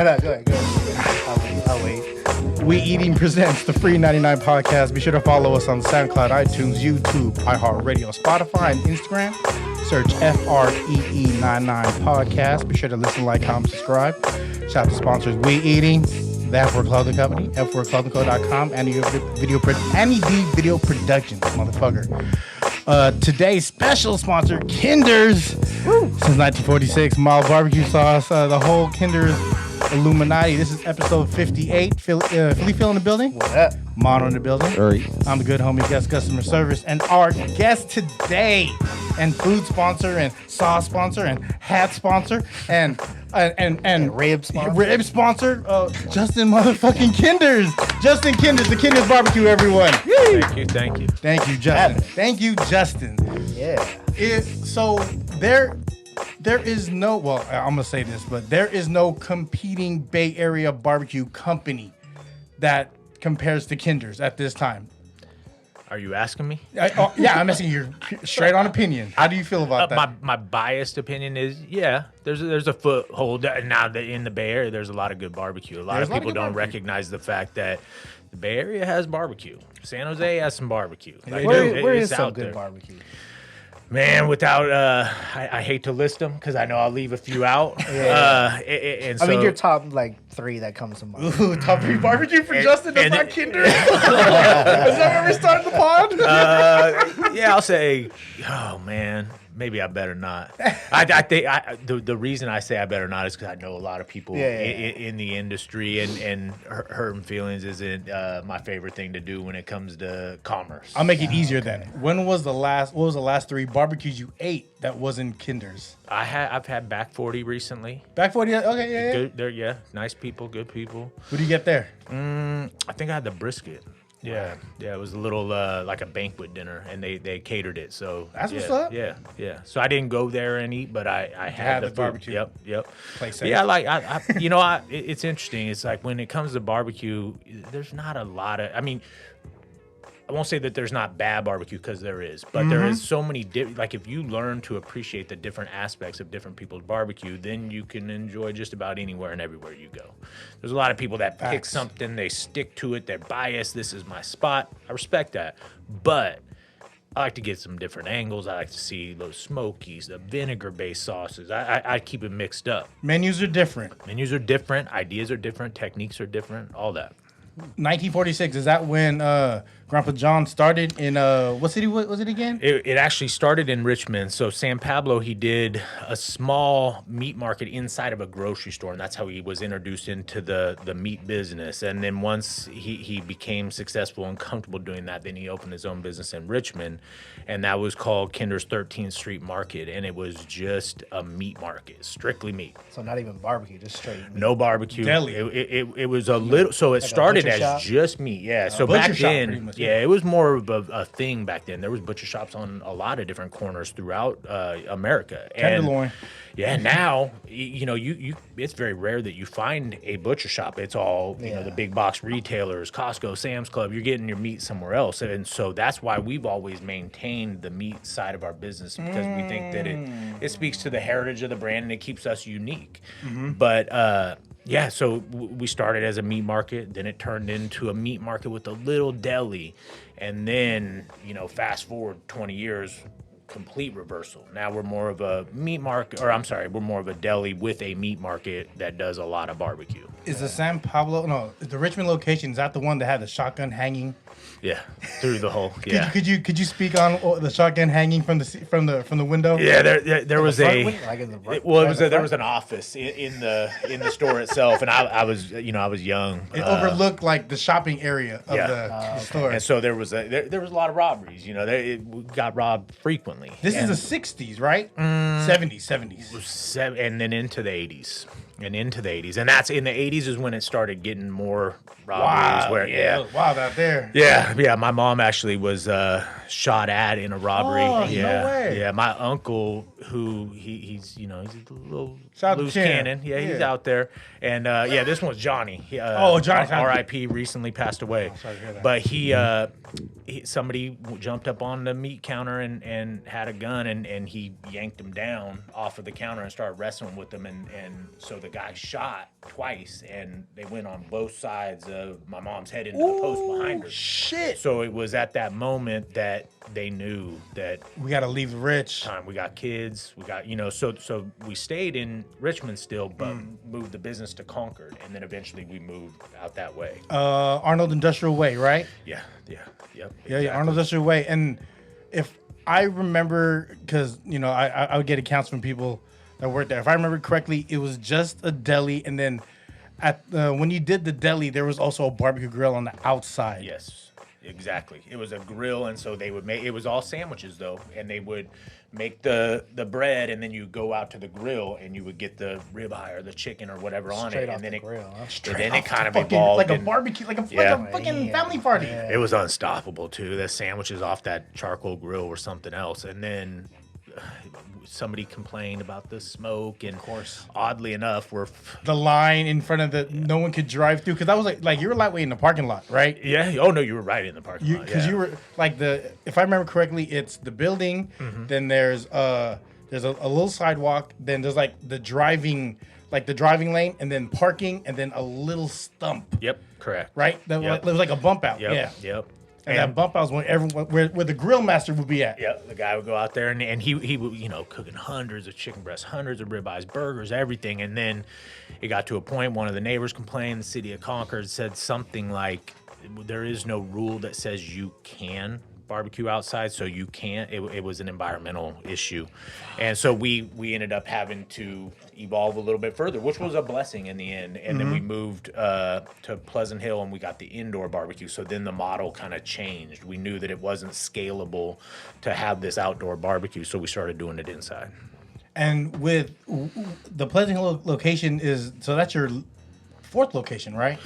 No, go ahead. I'll wait. We Eating presents the Free99 podcast. Be sure to follow us on SoundCloud, iTunes, YouTube, iHeartRadio, Spotify, and Instagram. Search FREE99 podcast. Be sure to listen, like, comment, subscribe. Shout out to sponsors We Eating, the F4 Clothing Company, F4clothingco.com, and the video productions, motherfucker. Today's special sponsor, Kinders. Since 1946, mild barbecue sauce, the whole Kinders Illuminati. This is episode 58. Philly Phil in the building. What up? Mono in the building. Hurry. I'm the good homie Gus Customer Service, and our guest today, and food sponsor, and sauce sponsor, and hat sponsor, and rib sponsor. Justin motherfucking Kinders. Justin Kinders, the Kinders barbecue, everyone. Thank you. Thank you, Justin. Thank you, Justin. Yeah. So there is no, well, I'm gonna say this, but there is no competing Bay Area barbecue company that compares to Kinders at this time. Are you asking me? Yeah, I'm asking your straight on opinion. How do you feel about that? My biased opinion is, yeah, there's a foothold now that in the Bay Area. There's a lot of good barbecue. A lot of people don't recognize the fact that the Bay Area has barbecue. San Jose has some barbecue. Where is some good barbecue? Man, without I hate to list them because I know I'll leave a few out. Yeah. And I mean, so- your top three that comes to mind. Ooh, top 3 barbecue for Justin. That's not Kinders. Is that where we started the pod? Yeah, I'll say, oh man, maybe I better not. I think the reason I say I better not is because I know a lot of people in the industry, and hurting feelings isn't my favorite thing to do when it comes to commerce. I'll make it easier then. What was the last 3 barbecues you ate that wasn't Kinders? I've had Back 40 recently. Back 40, okay, yeah. Good, they're nice people, good people. What do you get there? I think I had the brisket. Yeah, it was a little like a banquet dinner, and they catered it. So that's what's up. Yeah. So I didn't go there and eat, but I had the barbecue. Yep. Play safe. Yeah, it's interesting. It's like when it comes to barbecue, there's not a lot of. I mean, I won't say that there's not bad barbecue because there is, but there is so many. Like if you learn to appreciate the different aspects of different people's barbecue, then you can enjoy just about anywhere and everywhere you go. There's a lot of people that pick something, they stick to it, they're biased. This is my spot. I respect that, but I like to get some different angles. I like to see those smokies, the vinegar-based sauces. I keep it mixed up. Menus are different. Ideas are different, techniques are different, all that. 1946, is that when Grandpa John started in what city was it again? It actually started in Richmond. So San Pablo, he did a small meat market inside of a grocery store, and that's how he was introduced into the meat business. And then once he became successful and comfortable doing that, then he opened his own business in Richmond, and that was called Kinders 13th Street Market, and it was just a meat market, strictly meat. So not even barbecue, just straight meat. No barbecue. Deli. It was a little. So it like started as shop? just meat. Yeah. So butcher back shop, then, pretty much, it was more of a thing back then. There was butcher shops on a lot of different corners throughout America. Tenderloin. Yeah. Now, you it's very rare that you find a butcher shop. It's all the big box retailers, Costco, Sam's Club. You're getting your meat somewhere else, and so that's why we've always maintained the meat side of our business because we think that it speaks to the heritage of the brand and it keeps us unique. But yeah, so we started as a meat market, then it turned into a meat market with a little deli, and then, fast forward 20 years, complete reversal. Now we're more of a meat market, we're more of a deli with a meat market that does a lot of barbecue. Is the Richmond location, is that the one that had the shotgun hanging? Yeah, through the hole. Yeah. Could you speak on the shotgun hanging from the window? Yeah, there was there was an office in the store itself, and I was young. It overlooked like the shopping area of the store. And so there was a lot of robberies. It got robbed frequently. This is the 60s, right? 70s. And then into the 80s. And that's in the 80s is when it started getting more robberies. Wow, out there. Yeah. My mom actually was shot at in a robbery. Oh, no way. Yeah. My uncle, who he's a little Shout loose to Chan. cannon. Yeah, he's out there. And this one was Johnny. Johnny. R.I.P. recently passed away. Sorry to hear that. But somebody jumped up on the meat counter and had a gun and he yanked him down off of the counter and started wrestling with him. And so the guy shot twice and they went on both sides of my mom's head into the post behind her. Shit. So it was at that moment that they knew that We got to leave Rich. time we got kids, we got, so we stayed in Richmond still, but moved the business to Concord. And then eventually we moved out that way. Arnold Industrial Way, right? Yep. Yeah, Exactly. Arnold Industrial Way. And if I remember, because, I would get accounts from people that worked there. If I remember correctly, it was just a deli. And then when you did the deli, there was also a barbecue grill on the outside. Yes, exactly. It was a grill, and so they would make, it was all sandwiches though, and they would make the bread, and then you go out to the grill and you would get the ribeye or the chicken or whatever on Straight it, off and then the it grill, huh? and then it kind of Fucking, evolved like a and- barbecue, like a Yeah. fucking family party. Yeah. It was unstoppable too. The sandwiches off that charcoal grill were something else. And then somebody complained about the smoke, and of course, oddly enough, The line in front of the no one could drive through, because I was like you were lightweight in the parking lot, right? yeah. Oh no, you were right in the parking lot. Because Yeah. you were like if I remember correctly, it's the building, then there's a little sidewalk, then there's like the driving lane, and then parking, and then a little stump, Yep, correct. right? That Yep. was like a bump out. Yep, Yeah. yep. And that bump out was where the grill master would be at. Yeah, the guy would go out there and he would, cooking hundreds of chicken breasts, hundreds of ribeyes, burgers, everything. And then it got to a point, one of the neighbors complained, the city of Concord said something like, there is no rule that says you can barbecue outside, so you can't. It was an environmental issue. And so we ended up having to evolve a little bit further, which was a blessing in the end. And then we moved to Pleasant Hill, and we got the indoor barbecue. So then the model kind of changed. We knew that it wasn't scalable to have this outdoor barbecue, so we started doing it inside. And with the Pleasant Hill location that's your fourth location, right?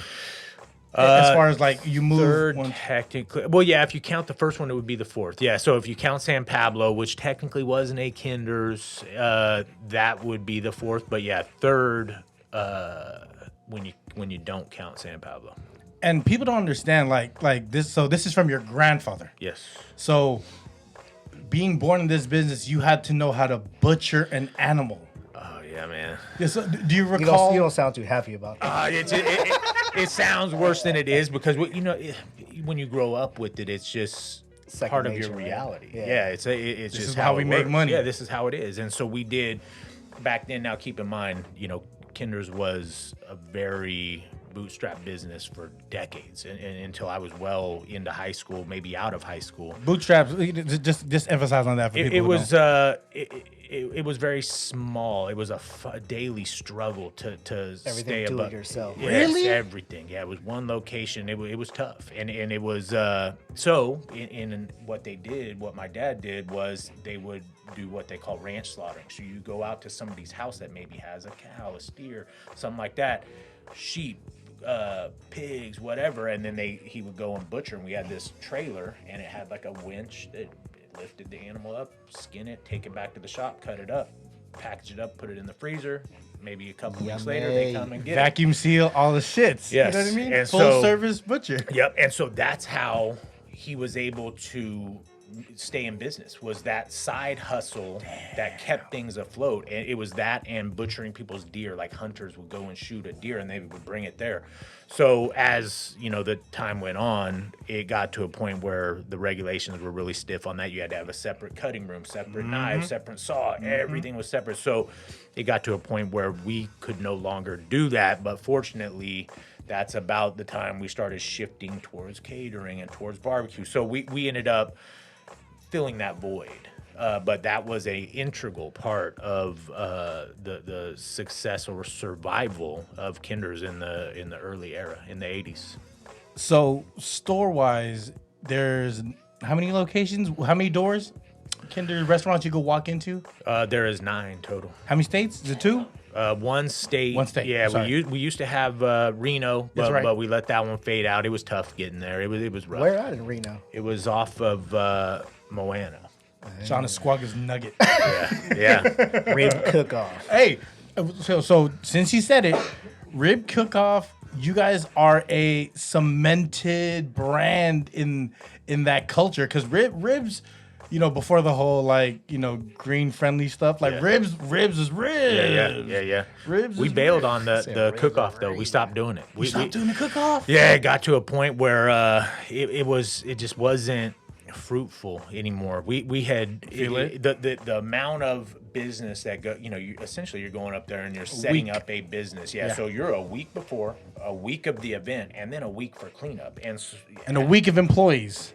As far as like you move Third, one. technically. Well, yeah, if you count the first one, it would be the fourth. Yeah, so if you count San Pablo, which technically wasn't a Kinders, that would be the fourth. But yeah, third when you don't count San Pablo. And people don't understand like this. So this is from your grandfather. Yes. So being born in this business, you had to know how to butcher an animal. Oh yeah, man. Yeah, so do you You recall? don't sound too happy about that. It sounds worse than it is because when you grow up with it, it's just Second part of nature, your right? reality. Yeah. Yeah, it's just is how we it make works. money. Yeah, this is how it is. And so we did back then. Now keep in mind, Kinders was a very bootstrap business for decades, and until I was well into high school, maybe out of high school. Bootstraps. Just emphasize on that for people. It who was don't. it was very small. It was a daily struggle to Everything stay do it above. yourself. Yes, Really? everything. Yeah, it was one location. It was tough, and it was so in what they did. What my dad did was they would do what they call ranch slaughtering. So you go out to somebody's house that maybe has a cow, a steer, something like that, sheep, pigs, whatever, and then he would go and butcher. And we had this trailer, and it had like a winch that lifted the animal up, skin it, take it back to the shop, cut it up, package it up, put it in the freezer. Maybe a couple weeks later, they come and get it. Vacuum seal all the shits. Yes. You know what I mean? And Full so- service butcher. Yep. And so that's how he was able to stay in business, was that side hustle that kept things afloat. And it was that and butchering people's deer. Like hunters would go and shoot a deer and they would bring it there. So as the time went on, it got to a point where the regulations were really stiff on that. You had to have a separate cutting room, separate knives, separate saw, everything was separate. So it got to a point where we could no longer do that. But fortunately, that's about the time we started shifting towards catering and towards barbecue. So we ended up filling that void. But that was a integral part of the success or survival of Kinders in the early era, in the 80s. So store-wise, there's how many locations? How many doors? Kinder restaurants you could walk into? There is 9 total. How many states? Is it 2? One state. One state, Yeah, sorry. we used to have Reno, That's but, right. but we let that one fade out. It was tough getting there. It was rough. Where at in Reno? It was off of Moana. Sean Squawk's Nugget. Yeah. Rib cook-off. Hey, so since you said it, rib cook-off you guys are a cemented brand in that culture because ribs. You know, before the whole green friendly stuff, ribs is ribs. Yeah. Ribs. We bailed on the cook off though. We stopped doing it. We stopped doing the cook off. Yeah, it got to a point where it just wasn't fruitful anymore. We had the amount of business that go. You know, essentially you're going up there and you're setting up a business. Yeah, so you're a week before, a week of the event, and then a week for cleanup, and a week of employees.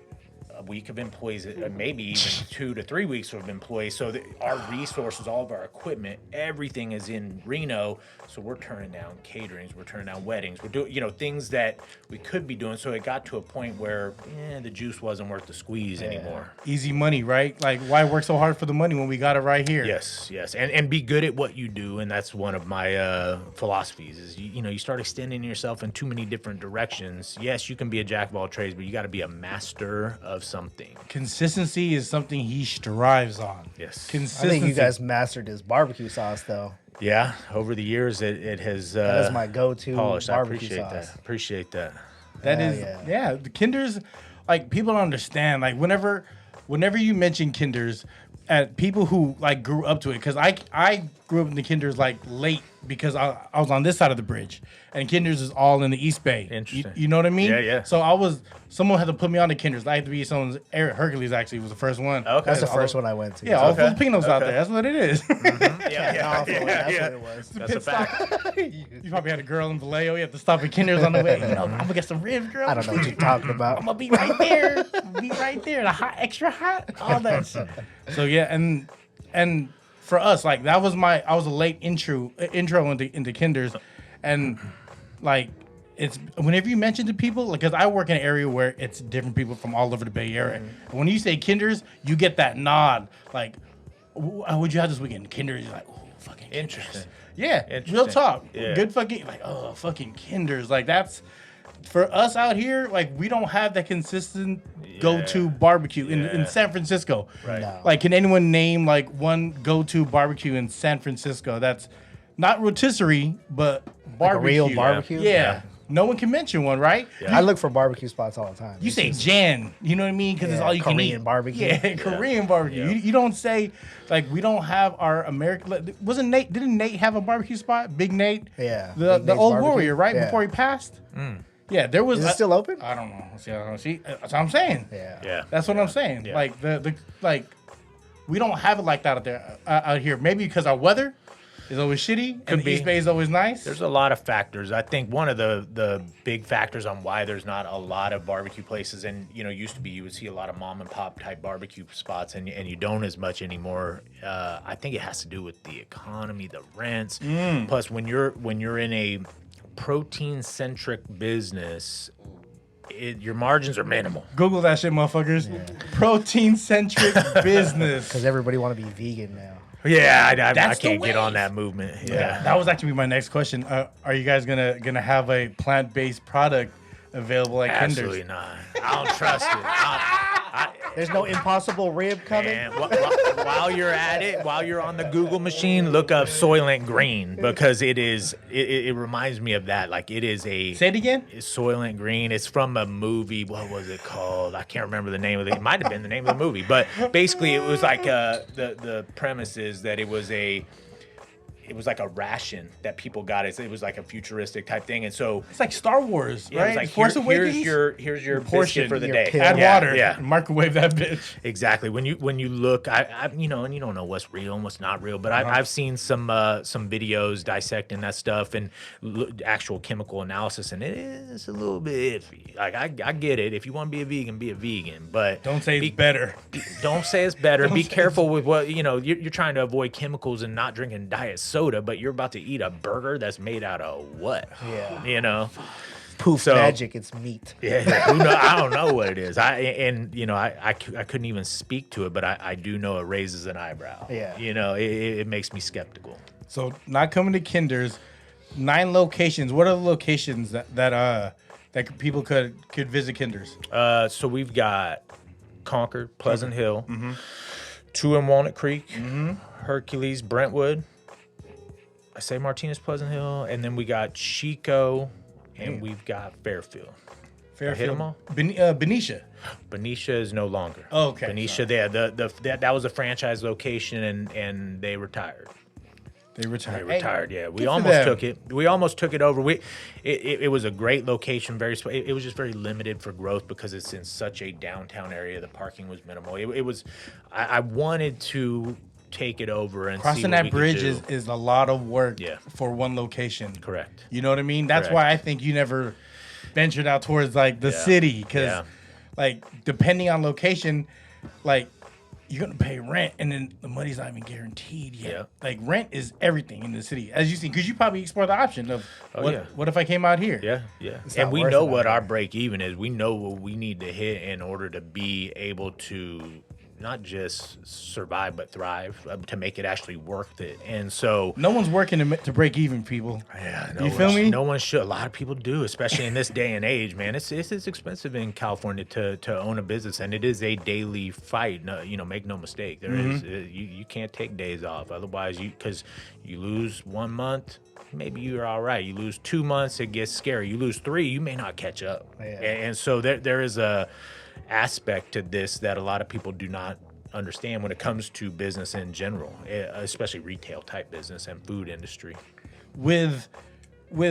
A week of employees, maybe even 2 to 3 weeks of employees. So our resources, all of our equipment, everything is in Reno. So we're turning down caterings, we're turning down weddings, we're doing things that we could be doing. So it got to a point where the juice wasn't worth the squeeze anymore. Easy money, right? Like, why work so hard for the money when we got it right here? Yes, and be good at what you do, and that's one of my philosophies. Is you start extending yourself in too many different directions. Yes, you can be a jack of all trades, but you got to be a master of something. Consistency is something he strives on. Yes. I think you guys mastered his barbecue sauce, though. Yeah, over the years, it has. That is my go-to polished. barbecue I sauce. appreciate that. That is, the Kinders, like, people don't understand. Like, whenever you mention Kinders, people who grew up to it, because I grew up in the Kinders late because I was on this side of the bridge, and Kinders is all in the East Bay. Interesting. You know what I mean? Yeah. So someone had to put me on the Kinders. I had to be someone's. Eric Hercules actually was the first one. Okay, That's the first one I went to. Yeah, all Filipinos out there. That's what it is. Yeah. That's what it was. That's a fact. You probably had a girl in Vallejo. You have to stop at Kinders on the way. I'm gonna get some ribs, girl. I don't know what you're talking about. I'm gonna be right there. The hot, extra hot, all that shit. So yeah, and for us, I was a late intro into Kinders, and it's whenever you mention to people, because I work in an area where it's different people from all over the Bay Area. And when you say Kinders, you get that nod, what'd you have this weekend? Kinders, you're like, oh, fucking Kinders. Interesting. Yeah, Interesting. real talk. Yeah. Good fucking fucking Kinders. That's for us out here. We don't have that consistent go-to barbecue in San Francisco. Right. No. Can anyone name one go-to barbecue in San Francisco that's not rotisserie but barbecue? A real barbecue? Yeah. No one can mention one, right? I look for barbecue spots all the time. You say Jan, you know what I mean? Because it's all you can eat. Korean barbecue. Yeah, Korean barbecue. Yeah. You don't say, we don't have our American. Didn't Nate have a barbecue spot? Big Nate? Yeah. The Big Nate's old barbecue. warrior, right? Yeah. Before he passed? Yeah, there was. Is it still open? I don't know. See, that's what I'm saying. Yeah. That's what I'm saying. Yeah. We don't have it like that out here. Maybe because our weather is always shitty and the East Bay is always nice. There's a lot of factors. I think one of the big factors on why there's not a lot of barbecue places, and used to be you would see a lot of mom and pop type barbecue spots, and you don't as much anymore. I think it has to do with the economy, the rents. Plus, when you're in a protein centric business, your margins are minimal. Google that shit, motherfuckers. Protein centric business. Because everybody want to be vegan now. Yeah, I That's the can't get on wave. that movement. Yeah. That was actually my next question. Are you guys gonna have a plant-based product available at Kinders? Absolutely not. I don't trust it. There's no Impossible Rib coming. And while you're at it, while you're on the Google machine, look up Soylent Green, because it reminds me of that. It is a... Say it again? It's Soylent Green. It's from a movie. What was it called? I can't remember the name of it. It might have been the name of the movie. But basically, it was the premise is that it was like a ration that people got. It was like a futuristic type thing, and so It's like Star Wars, yeah, right? it was like Force Awakens. here's your portion biscuit for the your day. pill. Add Yeah, water. Yeah. Microwave that bitch. Exactly. When you look, and you don't know what's real and what's not real, but I've seen some videos dissecting that stuff and actual chemical analysis, and it is a little bit iffy. I get it. If you want to be a vegan, but Don't say it's better. don't say it's better. Be careful with what you're trying to avoid chemicals and not drinking diet soda, but you're about to eat a burger that's made out of what? Yeah. Poof magic, it's meat. Yeah, I don't know what it is. I couldn't even speak to it, but I do know it raises an eyebrow. Yeah. It makes me skeptical. So not coming to Kinders, 9 locations. What are the locations that people could visit Kinders? So we've got Concord, Pleasant Hill, 2 in Walnut Creek, Hercules, Brentwood. I say Martinez, Pleasant Hill, and then we got Chico and we've got Fairfield. Fairfield. Hit them all? Benicia. Benicia is no longer. Oh, okay. Benicia, that was a franchise location, and they retired. They retired. They retired. Yeah, we for almost them. took it. We almost took it over. It was a great location. It was just very limited for growth because it's in such a downtown area. The parking was minimal. It was. I wanted to take it over and see Crossing what that we could bridge do. is a lot of work Yeah. for one location. Correct. You know what I mean? That's Correct. why I think you never ventured out towards like the Yeah. city because Yeah. like depending on location, like you're gonna pay rent and then the money's not even guaranteed yet. Yeah. Like rent is everything in the city, as you see, because you probably explore the option of yeah. what if I came out here? Yeah, yeah. It's And not we worth know it what out our here. break even is. We know what we need to hit in order to be able to not just survive but thrive, to make it actually worth it. And so No one's working to break even, people. yeah, You feel me? No one should. A lot of people do, especially in this day and age, man. It's expensive in California to own a business, and it is a daily fight. No, make no mistake. There is you can't take days off, otherwise because you lose 1 month. Maybe you're all right. You lose 2 months, it gets scary. You lose 3, you may not catch up. Yeah. And so there is a aspect to this that a lot of people do not understand when it comes to business in general, especially retail type business and food industry. With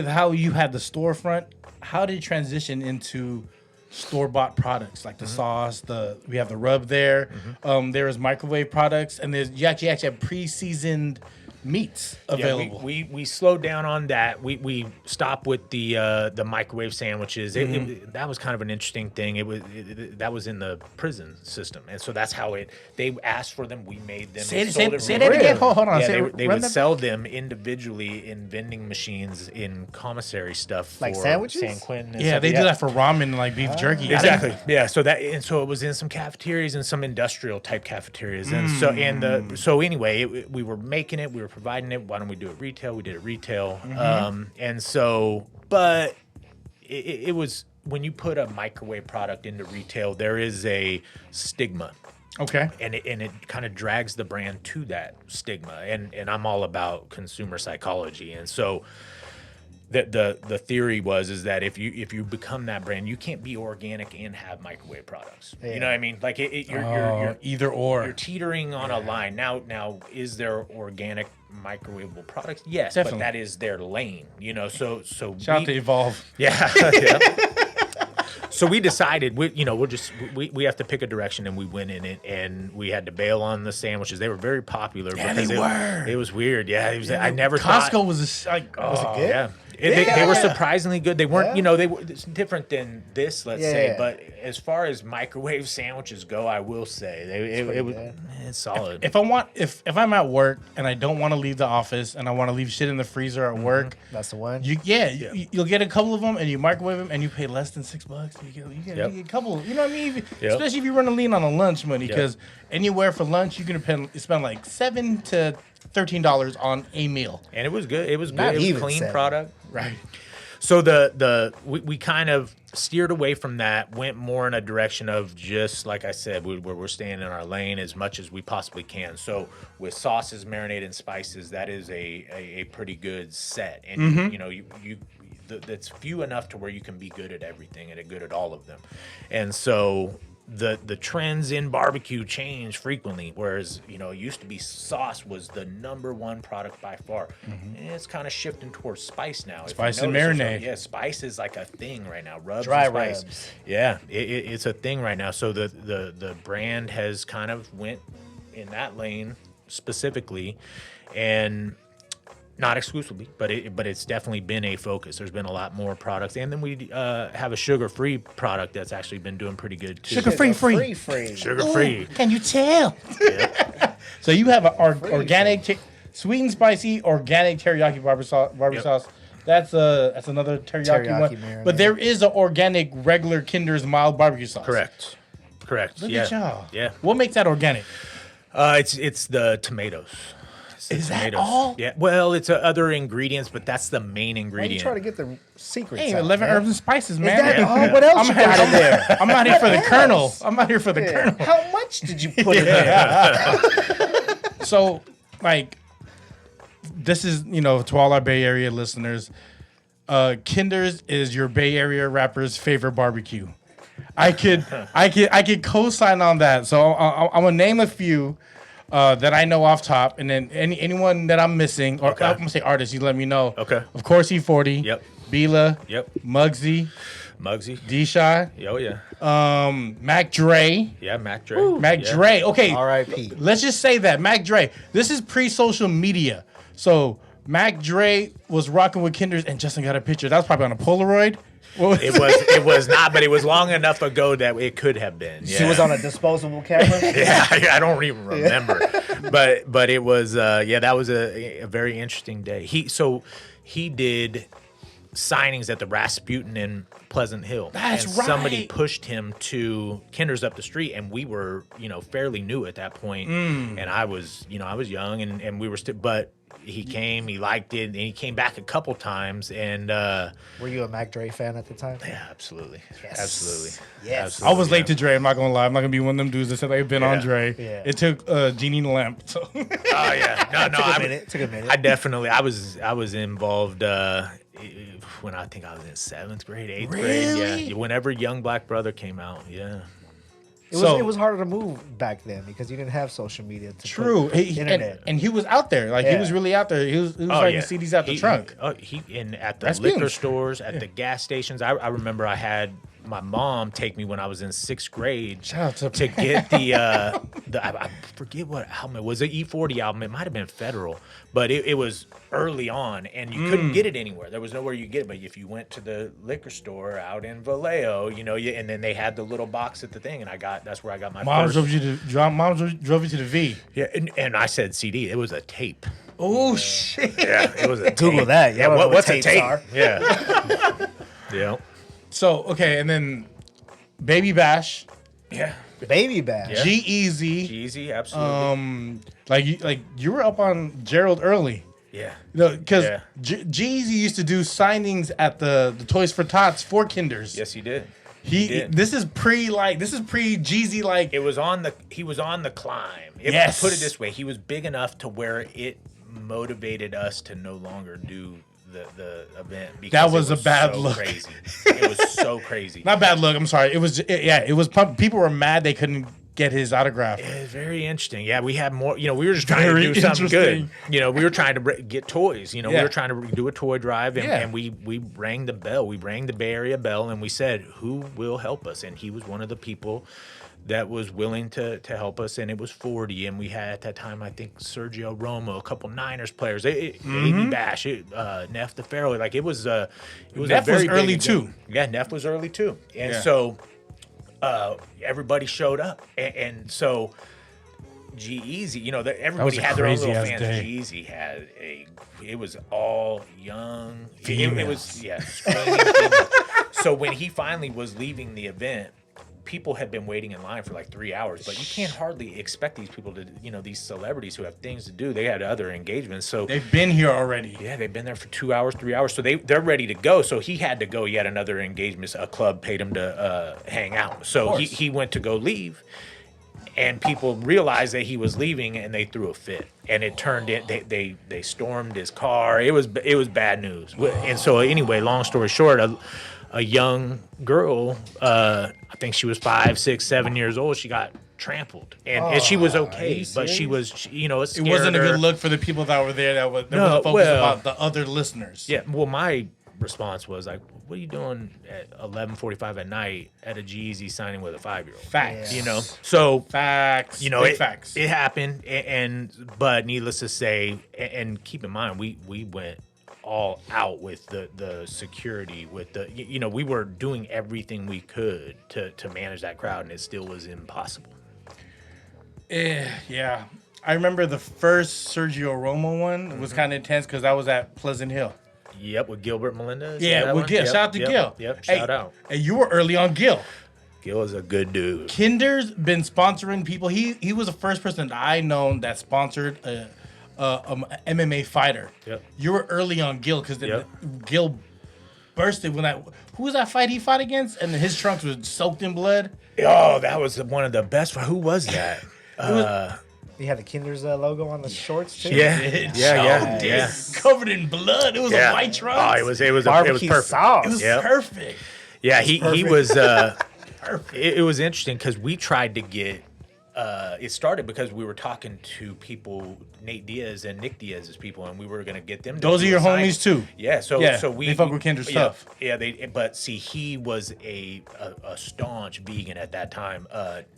how you had the storefront, how did it transition into store-bought products like the sauce? We have the rub there. There is microwave products, and you actually have pre-seasoned meats available. Yeah, we slowed down on that. We stopped with the microwave sandwiches. That was kind of an interesting thing. That was in the prison system, and so that's how they asked for them. We made them. Say sold that again. Hold on. Yeah, they would sell them individually in vending machines in commissary stuff Like for sandwiches? San Quentin. And Yeah, stuff. they do that for ramen and like beef jerky. Exactly. Yeah. So it was in some cafeterias and some industrial type cafeterias, and so anyway, we were making it. We were providing it. Why don't we do it retail? We did it retail. And so, but it was when you put a microwave product into retail, there is a stigma. Okay. And it kind of drags the brand to that stigma. And I'm all about consumer psychology. And so the theory is that if you become that brand, you can't be organic and have microwave products. Yeah. You know what I mean? Like you're Either or. you're teetering on a line. Now is there organic microwavable products? Yes, Definitely. but that is their lane. So Shout out to Evolve. yeah. Yeah. So we decided we have to pick a direction, and we went in it, and we had to bail on the sandwiches. They were very popular. Yeah, because they were. It was weird. Yeah, I never Costco thought. was like, Was it good? Yeah. They were surprisingly good. They weren't, Yeah. they were it's different than this, let's say. Yeah. But as far as microwave sandwiches go, I will say it was good. it's solid. if I'm at work and I don't want to leave the office and I want to leave shit in the freezer at work, That's the one. you'll get a couple of them and you microwave them and you pay less than $6. You get a couple. You know what I mean? Especially if you're running lean on the lunch money, because anywhere for lunch you can spend like $7 to $13 on a meal. And it was good. It was Not good. It was even a clean 7. product. Right. So we kind of steered away from that, went more in a direction of just like I said, where we're staying in our lane as much as we possibly can. So with sauces, marinade, and spices, that is a pretty good set, and that's few enough to where you can be good at everything and good at all of them, and so. The trends in barbecue change frequently, whereas it used to be sauce was the #1 product by far. And it's kind of shifting towards spice now. If you Spice and notice, marinade. Yeah, spice is like a thing right now. Rubs Dry and spice. rubs. Yeah, it's a thing right now. So the brand has kind of went in that lane specifically, and not exclusively, but it's definitely been a focus. There's been a lot more products, and then we have a sugar-free product that's actually been doing pretty good too. Sugar-free. Sugar-free. Can you tell? So you have an organic, sweet and spicy organic teriyaki barbecue sauce. That's another teriyaki one. Marinade. But there is an organic regular Kinder's mild barbecue sauce. Correct. Look yeah. at y'all. Yeah. What makes that organic? It's the tomatoes. Is that all? Yeah. Well, it's other ingredients, but that's the main Why you ingredient. trying to get the secrets? Hey, out, 11 man? herbs and spices, man. Is that Yeah. all? What else you got in there? I'm out here for the What kernel. else? I'm out here for the Yeah. kernel. How much did you put in there? So, like, this is, to all our Bay Area listeners, Kinders is your Bay Area rapper's favorite barbecue. I could co-sign on that. So I'm gonna name a few that I know off top, and then anyone that I'm missing, or I'm gonna say artists, you let me know. Okay. Of course, E40. Yep. Bila. Yep. Muggsy. D-Shy. Oh yeah. Mac Dre. Yeah, Mac Dre. Ooh. Mac Dre. Okay. R.I.P. Let's just say that Mac Dre. This is pre-social media, so Mac Dre was rocking with Kinders, and Justin got a picture. That was probably on a Polaroid. It was not, but it was long enough ago that it could have been. Yeah. She was on a disposable camera. Yeah, I don't even remember, but it was that was a very interesting day. He did signings at the Rasputin in Pleasant Hill. That's and right. Somebody pushed him to Kinders up the street, and we were fairly new at that point. And I was young, and we were still, but. He came, he liked it, and he came back a couple times. And were you a Mac Dre fan at the time? Yeah, absolutely, yes. absolutely, yes. Absolutely, I was late to Dre. I'm not gonna lie. I'm not gonna be one of them dudes that said they've been on Dre. Yeah. It took Genie and the Lamp. So. Oh yeah, It took a minute. I was involved when I think I was in 7th grade, 8th grade. Yeah, whenever Young Black Brother came out. Yeah. It was harder to move back then because you didn't have social media. True, internet. And he was out there. Like he was really out there. He was writing CDs out the trunk. At the liquor stores, at the gas stations. I remember I had my mom take me when I was in 6th grade to get the I forget what album it was. An E40 album. It might have been Federal, but it was early on, and you couldn't get it anywhere. There was nowhere you could get it. But if you went to the liquor store out in Vallejo, and then they had the little box at the thing, and that's where I got my Mom first. Mom drove you to the V. Yeah, and I said CD. It was a tape. Oh shit! Yeah, it was a Google tape. that. Yeah, what's a tape? Are. Yeah. Yeah. So okay, and then Baby Bash. Yeah. Baby Bash. Yeah. G-Eazy. G-Eazy, absolutely. Like you were up on Gerald early. Yeah. Because G-Eazy used to do signings at the Toys for Tots for Kinders. Yes, he did. This is pre Jeezy like. He was on the climb. Yes. Put it this way, he was big enough to where it motivated us to no longer do the event because that was a bad so look. Crazy. It was so crazy. Not bad look. I'm sorry. It was people were mad they couldn't get his autograph. It was very interesting. Yeah, we had more. We were just trying to do something good. We were trying to get toys. We were trying to do a toy drive, and we rang the bell. We rang the Bay Area bell, and we said, "Who will help us?" And he was one of the people that was willing to help us, and it was 40, and we had at that time I think Sergio Romo, a couple Niners players, AB Bash, Neff the Pharaoh, like it was Neff was early too. Yeah, Neff was early too, and so everybody showed up, and so G-Eazy, everybody had their own little fans. G-Eazy had it was all young, it was screaming. So when he finally was leaving the event, people had been waiting in line for like 3 hours, but you can't hardly expect these people to, these celebrities who have things to do. They had other engagements, so they've been here already. Yeah, they've been there for 2 hours, 3 hours, so they're ready to go. So he had to go. He had another engagement. A club paid him to hang out, so he went to go leave, and people realized that he was leaving, and they threw a fit, and it turned in. They stormed his car. It was bad news. And so anyway, long story short, a young girl, I think she was 5, 6, 7 years old. She got trampled, and she was okay, but she was, it wasn't a good look for the people that were there. That was focused about the other listeners. Yeah. Well, my response was like, "What are you doing at 11:45 at night at a G-Eazy signing with a 5-year-old?" Facts. So facts. Facts. It happened, but needless to say, and keep in mind, we went all out with the security, with the we were doing everything we could to manage that crowd, and it still was impossible. Yeah, I remember the first Sergio Romo one was kind of intense because I was at Pleasant Hill. Yep, with Gilbert Melendez. Yeah, with Gil. Shout out to Gil. Yep, shout out. Hey, you were early on Gil. Gil is a good dude. Kinder's been sponsoring people. He was the first person that I known that sponsored a MMA fighter. Yep. You were early on Gil because Gil bursted when who was that fight he fought against, and his trunks was soaked in blood. Oh, that was one of the best. Who was that? You had the Kinders logo on the shorts too. Yeah. Covered in blood. It was a white trunk. Oh, it was Barbecue perfect. sauce. It was perfect. Yeah, he was. Perfect. It was interesting because we tried to get. It started because we were talking to people, Nate Diaz and Nick Diaz's people, and we were going to get them. To Those are do your a signing. homies too. Yeah, so we they fuck with Kindred stuff. Yeah, but see, he was a staunch vegan at that time.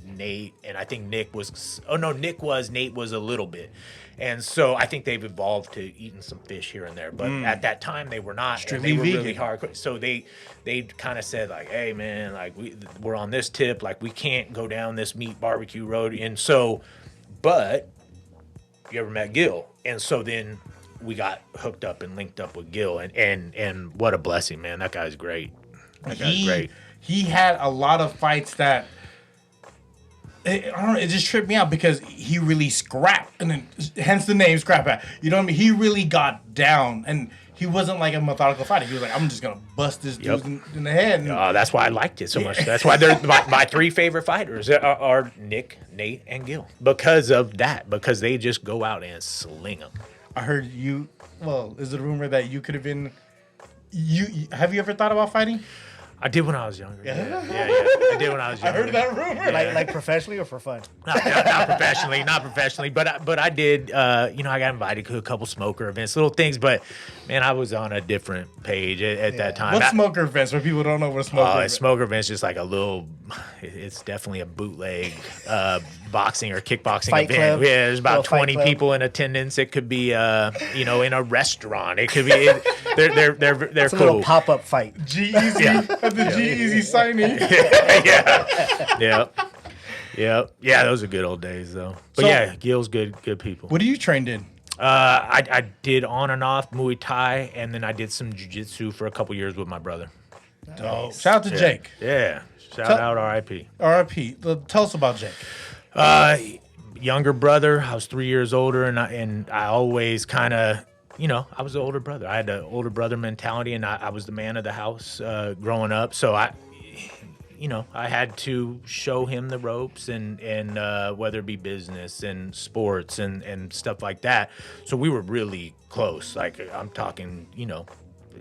Nate and I think Nick was. Oh no, Nick was. Nate was a little bit, and so I think they've evolved to eating some fish here and there. But at that time, they were not. Strictly They were vegan. really hardcore. So they kind of said like, "Hey man, like we're on this tip. Like we can't go down this meat barbecue road." And so, but you ever met Gil? And so then we got hooked up and linked up with Gil, and what a blessing, man. That guy's great. That guy's great. He had a lot of fights that I don't know. It just tripped me out because he really scrapped, and then hence the name Scrap At. You know what I mean? He really got down, and he wasn't like a methodical fighter. He was like, I'm just gonna bust this dude in the head. And, That's why I liked it so much. That's why they're my three favorite fighters are Nick, Nate, and Gil because of that. Because they just go out and sling them. I heard you. Well, is it a rumor that you could have been? Have you ever thought about fighting? I did when I was younger. Yeah. I did when I was younger. I heard that rumor. Like professionally or for fun? Not professionally, but I did. I got invited to a couple smoker events, little things. But man, I was on a different page at that time. What smoker events? Where people don't know what a smoker event. Smoker events just like a little. It's definitely a bootleg boxing or kickboxing Fight event. club. Yeah, there's about Little fight 20 club. people in attendance. It could be in a restaurant. It could be. They're It's a cool. little pop-up fight. G-Eazy at the G-Eazy signing. Yeah, those are good old days though. But So- Gil's good people. What are you trained in? I did on and off Muay Thai, and then I did some jiu-jitsu for a couple years with my brother. Dope. Shout out to Jake. Yeah, shout out RIP. R.I.P. Tell us about Jake. Younger brother. I was 3 years older, and I always kind of, I was the older brother. I had the older brother mentality, and I was the man of the house growing up. So I had to show him the ropes and whether it be business and sports and stuff like that. So we were really close. Like I'm talking,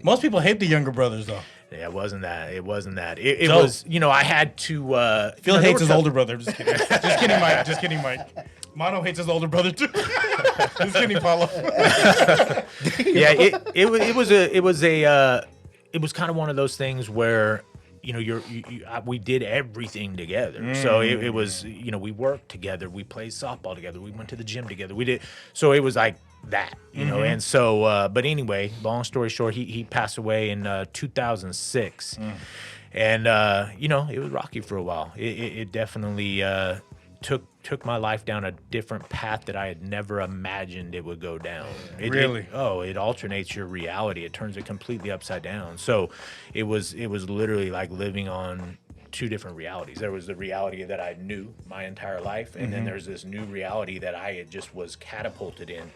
Most people hate the younger brothers, though. Yeah, it wasn't that. It So- was, I had to. Phil hates his older brother. Just kidding. Just kidding, Mike. Mono hates his older brother, too. Just kidding, Paulo. Yeah, it was kind of one of those things where we did everything together. So it was we worked together, we played softball together, we went to the gym together, we did. So it was like that, And so, but anyway, long story short, he passed away in 2006, and it was rocky for a while. It definitely took my life down a different path that I had never imagined it would go down. Really? It alternates your reality. It turns it completely upside down. So it was literally like living on two different realities. There was the reality that I knew my entire life, and then there's this new reality that I had just was catapulted in.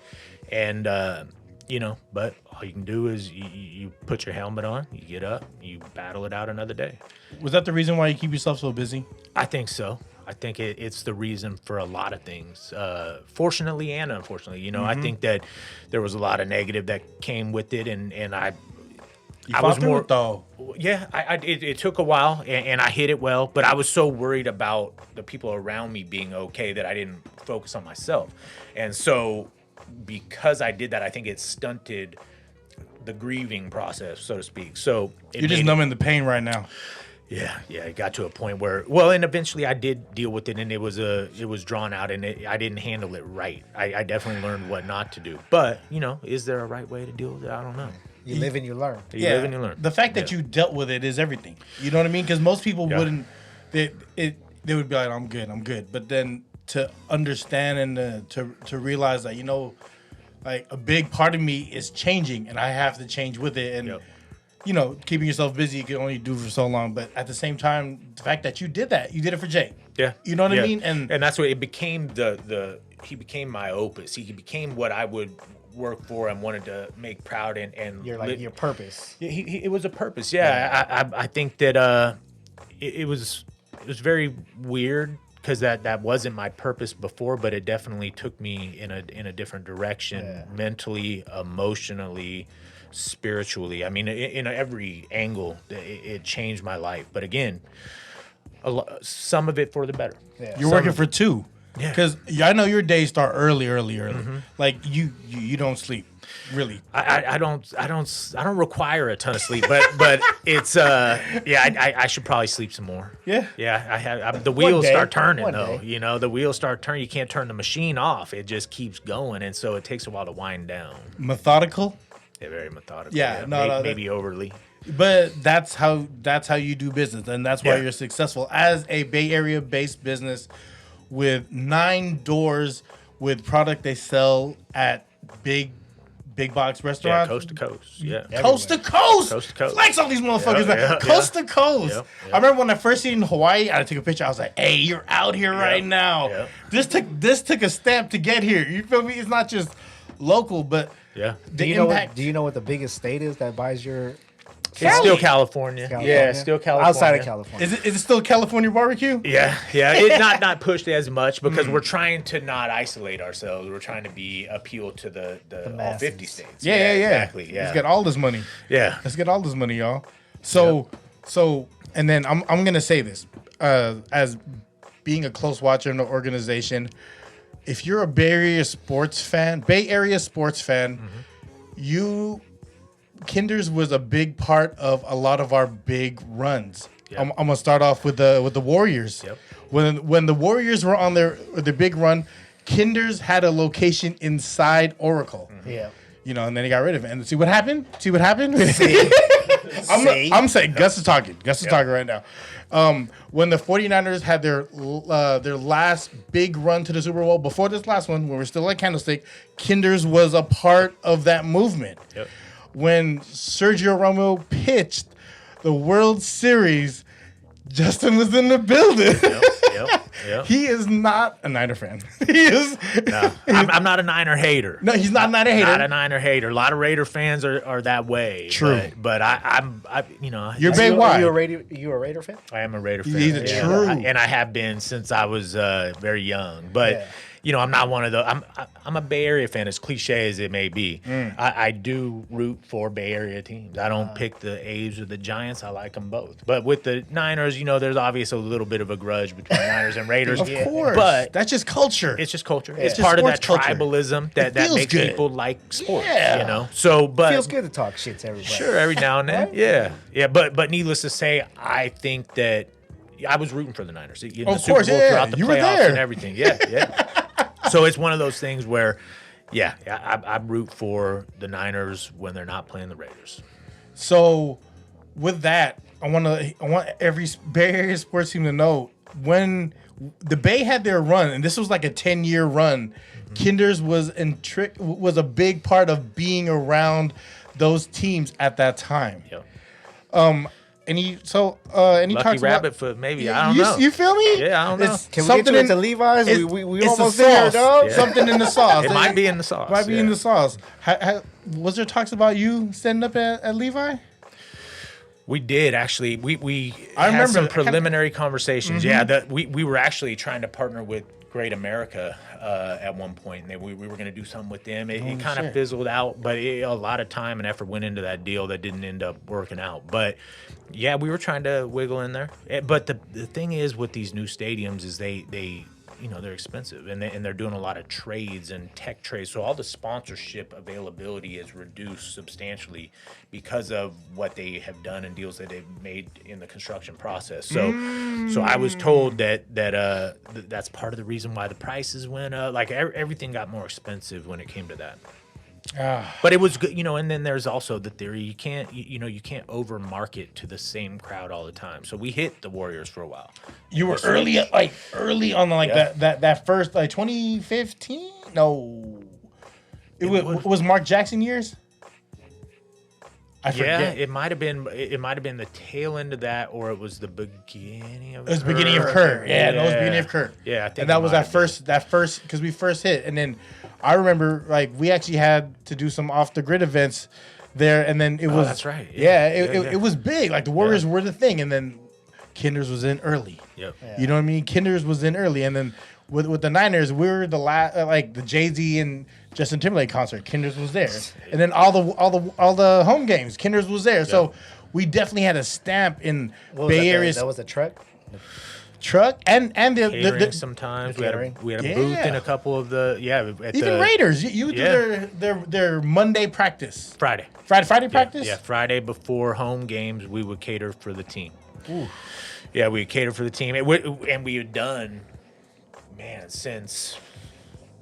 And but all you can do is you put your helmet on, you get up, you battle it out another day. Was that the reason why you keep yourself so busy? I think so. I think it's the reason for a lot of things, fortunately and unfortunately. I think that there was a lot of negative that came with it, and I was more. Though. Yeah, it took a while, and I hit it well, but I was so worried about the people around me being okay that I didn't focus on myself, and so because I did that, I think it stunted the grieving process, so to speak. So You're just numbing the pain right now. Yeah, it got to a point where, and eventually I did deal with it, and it was drawn out, and I didn't handle it right. I definitely learned what not to do. But, is there a right way to deal with it? I don't know. You live and you learn. You live and you learn. The fact that you dealt with it is everything. You know what I mean? Because most people wouldn't. They would be like, I'm good. But then to understand and to realize that, like a big part of me is changing, and I have to change with it. And keeping yourself busy, you can only do for so long. But at the same time, the fact that you did it for Jake. Yeah. You know what I mean? And that's what it became. He became my opus. He became what I would work for and wanted to make proud and your purpose. It was a purpose. Yeah. I think that it was very weird because that wasn't my purpose before, but it definitely took me in a different direction, mentally, emotionally, spiritually. I mean, in every angle, it changed my life. But again, some of it for the better. Yeah. You're working for two. Yeah. Because I know your days start early. Like you don't sleep, really. I don't require a ton of sleep, but it's I should probably sleep some more. Yeah. The wheels day. start turning One though. day. You know, the wheels start turning. You can't turn the machine off. It just keeps going, and so it takes a while to wind down. Methodical. Yeah, very methodical. Yeah, maybe overly. But that's how you do business, and that's why you're successful as a Bay Area based business with 9 doors with product they sell at big box restaurants. Yeah, coast to coast. Yeah. Coast to coast. Coast to coast. Flex on these motherfuckers, man. Yeah, Coast to coast. Yep, yep. I remember when I first seen in Hawaii, I took a picture. I was like, "Hey, you're out here right now." Yep. This took a stamp to get here. You feel me? It's not just local, but Yeah. Do you know what the biggest state is that buys your? It's still California. California? Yeah, still California. Outside of California. Is it still California barbecue? Yeah. It's not pushed as much because we're trying to not isolate ourselves. We're trying to appeal to the all masses. 50 states. Yeah. Exactly. Yeah. Let's get all this money. Yeah. Let's get all this money, y'all. So, and then I'm gonna say this, as being a close watcher in the organization, if you're a Bay Area sports fan, Kinders was a big part of a lot of our big runs. Yep. I'm gonna start off with the Warriors. Yep. When the Warriors were on their big run, Kinders had a location inside Oracle. Yeah. You know, and then he got rid of it. And see what happened? I'm saying Gus is talking. Gus is talking right now. When the 49ers had their last big run to the Super Bowl, before this last one, when we're still at Candlestick, Kinders was a part of that movement. Yep. When Sergio Romo pitched the World Series, Justin was in the building. Yep. He is not a Niner fan. He is. No, I'm not a Niner hater. No, he's not a Niner hater. Not a Niner hater. A lot of Raider fans are that way. True. But I'm You're Bay Are Wide. you a Raider fan? I am a Raider fan. He's a true. And I have been since I was very young. But I'm not one of the. I'm a Bay Area fan, as cliche as it may be. I do root for Bay Area teams. I don't pick the A's or the Giants. I like them both. But with the Niners, there's obviously a little bit of a grudge between Niners and Raiders. Of course, but that's just culture. it's just culture. It's It's just part of that sports culture. tribalism that feels makes good. people like sports. Yeah. So, but Feels good to talk shit to everybody. sure, every now and then, yeah. But needless to say, I think that I was rooting for the Niners. In the Of Super course, Bowl, yeah. throughout the You were playoffs there. and everything. Yeah. So it's one of those things where, I root for the Niners when they're not playing the Raiders. So, with that, I want every Bay Area sports team to know when the Bay had their run, and this was like a 10-year run. Kinders was a big part of being around those teams at that time. Yep. Any Lucky talks rabbit about, foot, maybe. I don't know. You feel me? Yeah, I don't know. Can we get you into Levi's? It's, We it's almost the there, sauce. dog. Yeah. Something in the sauce. It might be in the sauce. Might be in the sauce. Was there talks about you standing up at Levi? We did actually. We I had remember some that. preliminary conversations. Yeah, that we were actually trying to partner with Great America at one point, and we were going to do something with them. It kind of fizzled out, but a lot of time and effort went into that deal that didn't end up working out. But yeah, we were trying to wiggle in there. But the thing is with these new stadiums is they they're expensive, and they're doing a lot of trades and tech trades. So all the sponsorship availability is reduced substantially because of what they have done and deals that they've made in the construction process. So I was told that's part of the reason why the prices went up. Like everything got more expensive when it came to that. But it was good, and then there's also the theory you can't over market to the same crowd all the time. So we hit the Warriors for a while. You were early on that first 2015. No, it was Mark Jackson years. I forget. It might have been the tail end of that, or it was the beginning of. It was the beginning of Kurt. Yeah, no, it was the beginning of Kurt. Yeah, I think and that was that first because we first hit, and then I remember we actually had to do some off the grid events there, and then it was. That's right. Yeah, it was big. Like the Warriors were the thing, and then Kinders was in early. Yep. Yeah. You know what I mean? Kinders was in early, and then with the Niners, we were the last, like the Jay-Z and Justin Timberlake concert. Kinders was there, and then all the home games, Kinders was there. So we definitely had a stamp in What was Bay that, Area that was a truck. truck and Catering the sometimes. the catering. We had a booth in Yeah. a couple of the at even the Raiders. You would do their Monday practice, Friday. Friday practice. Yeah, Friday before home games, we would cater for the team. Yeah, we would cater for the team, and we had done, man, since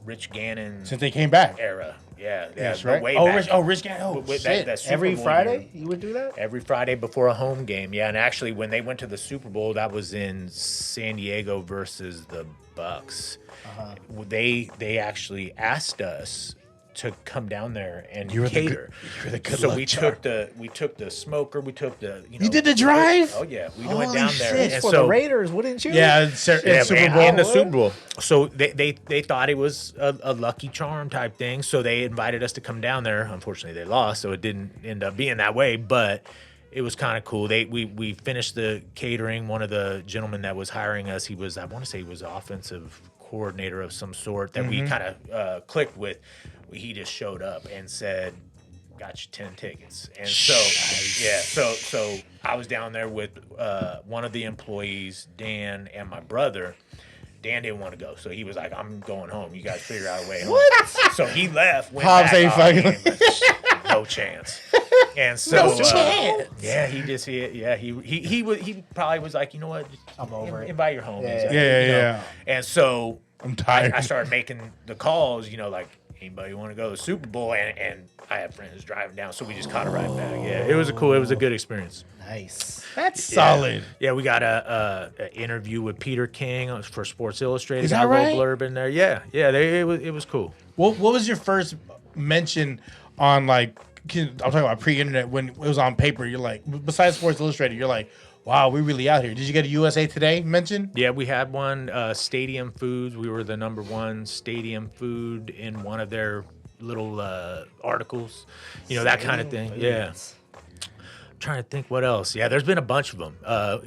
Rich Gannon Since they came back. era. Yeah, Yes, yeah, right. way Oh, back. Rich Gannon. Oh, With shit. that Super Every Bowl Friday year. you would do that. Every Friday before a home game, yeah. And actually, when they went to the Super Bowl, that was in San Diego versus the Bucks. They actually asked us to come down there and You were the cater. you were the good So luck we charm. took the smoker. We took the You did the drive? Oh yeah, we Holy went down there. shit. And For so the Raiders, wouldn't you? Yeah, yeah, Super man, Bowl. in the Super Bowl. So they thought it was a lucky charm type thing. So they invited us to come down there. Unfortunately, they lost, so it didn't end up being that way. But it was kind of cool. We finished the catering. One of the gentlemen that was hiring us, I want to say he was an offensive coordinator of some sort that we kind of clicked with. He just showed up and said, got you 10 tickets. And so, yeah, so I was down there with one of the employees, Dan, and my brother. Dan didn't want to go, so he was like, I'm going home. You guys figure out a way home. What? So he left, went Pops back. ain't fucking- No chance. And so, No chance. yeah, he probably was like, you know what? Just I'm over it. invite your homies. Yeah. Yeah, You know? yeah. And so I'm tired. I started making the calls, like, anybody want to go to the Super Bowl? And I had friends driving down, so we just caught a ride back. Yeah, it was a good experience. Nice. That's solid. Yeah, we got a interview with Peter King for Sports Illustrated. Is that Got a little right? blurb in there. Yeah, it was cool. What was your first mention on, like, I'm talking about pre-internet, when it was on paper? You're like, besides Sports Illustrated, you're like, wow, we really out here. Did you get a USA Today mention? Yeah, we had one, Stadium Foods. We were the #1 stadium food in one of their little articles, that kind of thing. Yeah. Trying to think what else. Yeah, there's been a bunch of them.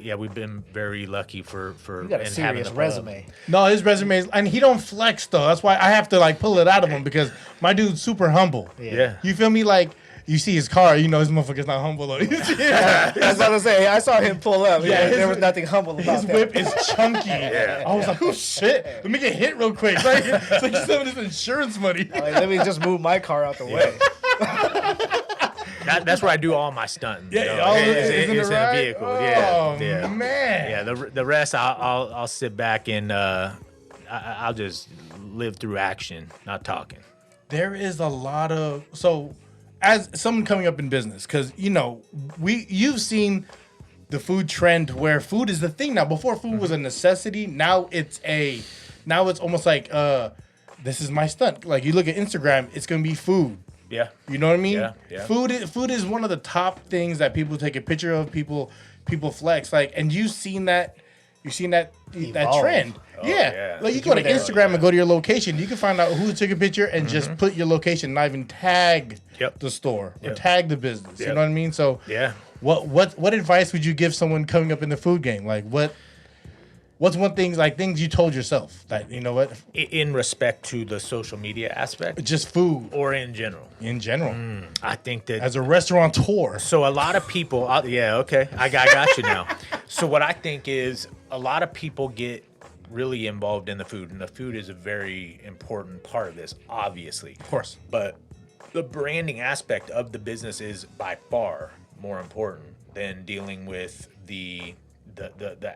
Yeah, we've been very lucky for You got a and having serious the resume. No, his resume is, and he don't flex though. That's why I have to like pull it out of him, because my dude's super humble. Yeah. You feel me? Like, you see his car, his motherfucker's not humble though. I was about to say, I saw him pull up. Yeah, his- there was nothing humble about His that. whip is chunky. I was like, oh shit, let me get hit real quick. It's like some of this insurance money. Like, let me just move my car out the way. That's where I do all my stunting. Yeah, all of it is in the it's ride? a vehicle. Oh, Yeah. man. Yeah, the rest I'll sit back and I'll just live through action, not talking. There is a lot of, so as someone coming up in business, because you've seen the food trend where food is the thing now. Before food was a necessity, now it's almost like this is my stunt. Like, you look at Instagram, it's gonna be food. Yeah. You know what I mean? Yeah. Food is one of the top things that people take a picture of. People flex, like, and you've seen that Evolve. trend. yeah. Like, you go to were there. Instagram and go to your location. You can find out who took a picture and just put your location, not even tag Yep. the store or Yep. tag the business. You Yep. know what I mean? So Yeah. what advice would you give someone coming up in the food game? Like, what's one thing, like, things you told yourself that, you know what, In respect to the social media aspect just food or in general, in general I think that as a restaurateur. so a lot of people, yeah, okay, I got you now. So what I think is a lot of people get really involved in the food, and the food is a very important part of this, obviously. Of course. But the branding aspect of the business is by far more important than dealing with the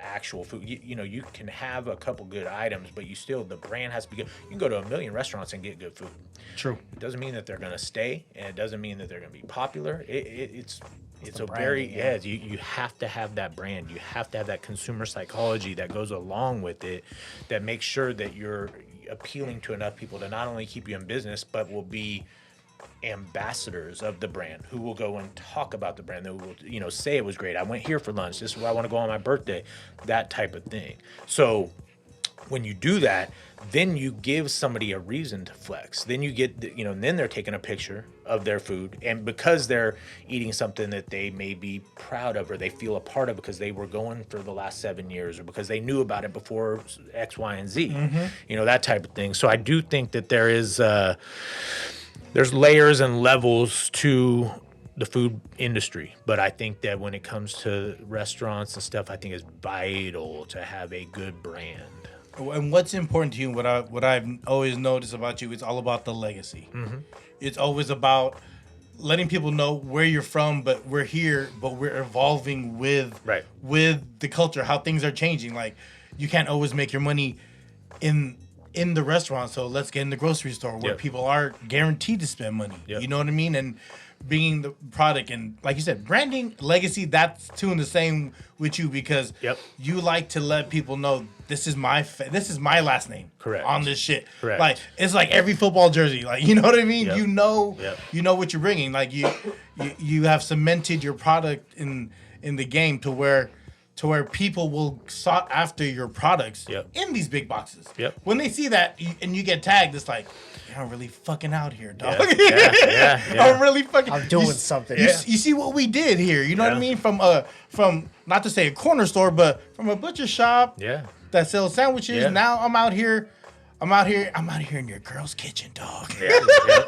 actual food. You can have a couple good items, but the brand has to be good. You can go to a million restaurants and get good food. True. It doesn't mean that they're going to stay, and it doesn't mean that they're going to be popular. It's a branding, very you have to have that brand. You have to have that consumer psychology that goes along with it, that makes sure that you're appealing to enough people to not only keep you in business, but will be ambassadors of the brand, who will go and talk about the brand, that will say it was great. I went here for lunch. This is where I want to go on my birthday. That type of thing. So when you do that, then you give somebody a reason to flex. Then you get, and then they're taking a picture of their food. And because they're eating something that they may be proud of or they feel a part of because they were going for the last 7 years or because they knew about it before X, Y, and Z, that type of thing. So I do think that there's layers and levels to the food industry. But I think that when it comes to restaurants and stuff, I think it's vital to have a good brand. And what's important to you, what I've always noticed about you, it's all about the legacy. It's always about letting people know where you're from, but we're here, but we're evolving with the culture, how things are changing. Like, you can't always make your money in the restaurant, so let's get in the grocery store where people are guaranteed to spend money. You know what I mean? And bringing the product, and like you said, branding, legacy, that's two in the same with you, because you like to let people know this is my last name on this shit. Like, it's like every football jersey, like, you know what I mean? You know what you're bringing. Like, you have cemented your product in the game to where people will sought after your products in these big boxes. When they see that and you get tagged, it's like, I'm really fucking out here, dog. I'm really fucking. I'm doing something. You see what we did here? You know what I mean? From not to say a corner store, but from a butcher shop that sells sandwiches. Now I'm out here in your girl's kitchen, dog.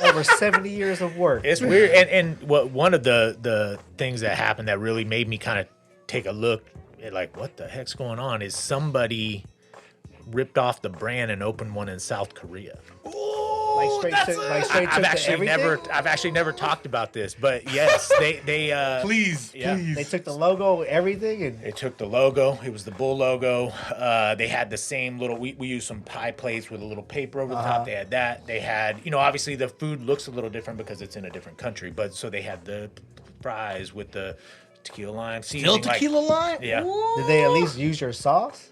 Over 70 years of work. It's weird. And one of the things that happened that really made me kind of take a look at, like, what the heck's going on, is somebody ripped off the brand and opened one in South Korea. I've actually never talked about this, but yes, they please. They took the logo, everything, and they took the logo. It was the bull logo. They had the same little. We used some pie plates with a little paper over the top. They had that. They had, obviously the food looks a little different because it's in a different country, but so they had the fries with the tequila lime seasoning. Still tequila lime? Yeah. Ooh. Did they at least use your sauce?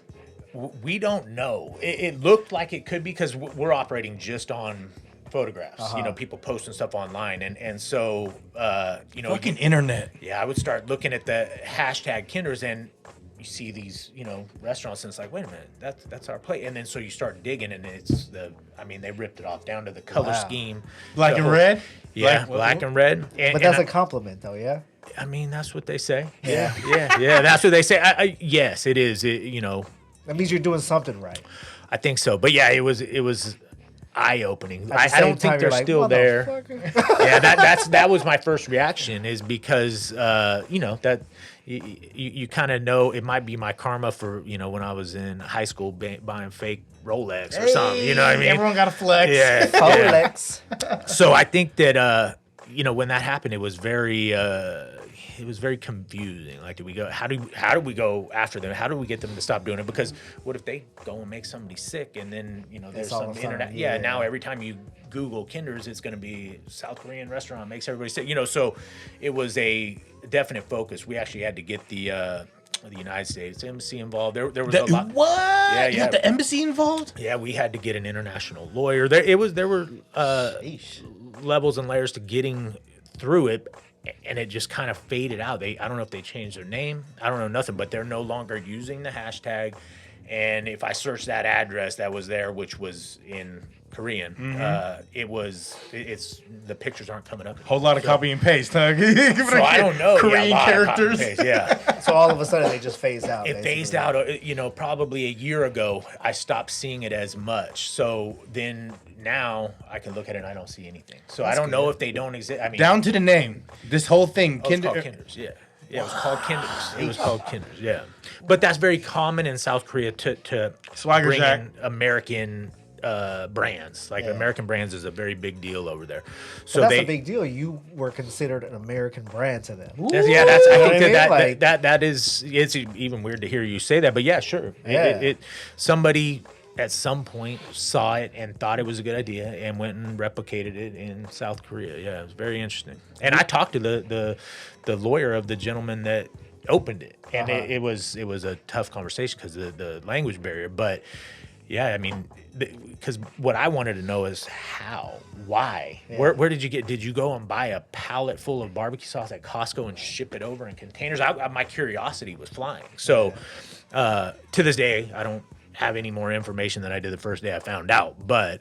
We don't know. It looked like it could be, because we're operating just on photographs. People posting stuff online, and so fucking internet. Yeah, I would start looking at the hashtag Kinders, and you see these restaurants, and it's like, wait a minute, that's our plate, and then so you start digging, and it's they ripped it off down to the color scheme, black and red. Yeah, black and red. But that's a compliment, though. Yeah. I mean, that's what they say. Yeah. That's what they say. Yes, it is. That means you're doing something right. I think so. But yeah, it was eye-opening. I don't think they're still there. Yeah, that was my first reaction, is because that you kind of know it might be my karma for when I was in high school buying fake Rolex or something. You know what I mean? Everyone got a flex. Yeah, Rolex. So I think that when that happened, it was very confusing. Like, how do we go after them? How do we get them to stop doing it? Because what if they go and make somebody sick, and then there's some internet. Now every time you Google Kinders, it's going to be South Korean restaurant makes everybody sick. So it was a definite focus. We actually had to get the United States Embassy involved. There was a lot. What? Yeah. You got the embassy involved? Yeah, we had to get an international lawyer. There were levels and layers to getting through it. And it just kind of faded out. I don't know if they changed their name. I don't know nothing, but they're no longer using the hashtag. And if I search that address that was there, which was in Korean, it's the pictures aren't coming up. Whole lot of copy and paste, huh? So I don't know. Korean characters. So all of a sudden they just phased out. It phased out. Probably a year ago, I stopped seeing it as much. So then now I can look at it and I don't see anything. So I don't know if they don't exist. I mean, down to the name. This whole thing, it's called Kinders. Yeah. Yeah, it was called Kinders. It was called Kinders. Yeah, but that's very common in South Korea to bring in American brands. Like American brands is a very big deal over there. So that's a big deal. You were considered an American brand to them. I think that is. It's even weird to hear you say that, but yeah, sure. Yeah. Somebody at some point saw it and thought it was a good idea and went and replicated it in South Korea. Yeah, it was very interesting. And I talked to the lawyer of the gentleman that opened it, and it was a tough conversation because of the language barrier. But yeah, I mean, because what I wanted to know is why, where did you did you go and buy a pallet full of barbecue sauce at Costco and ship it over in containers? My curiosity was flying. So to this day, I don't have any more information than I did the first day I found out. But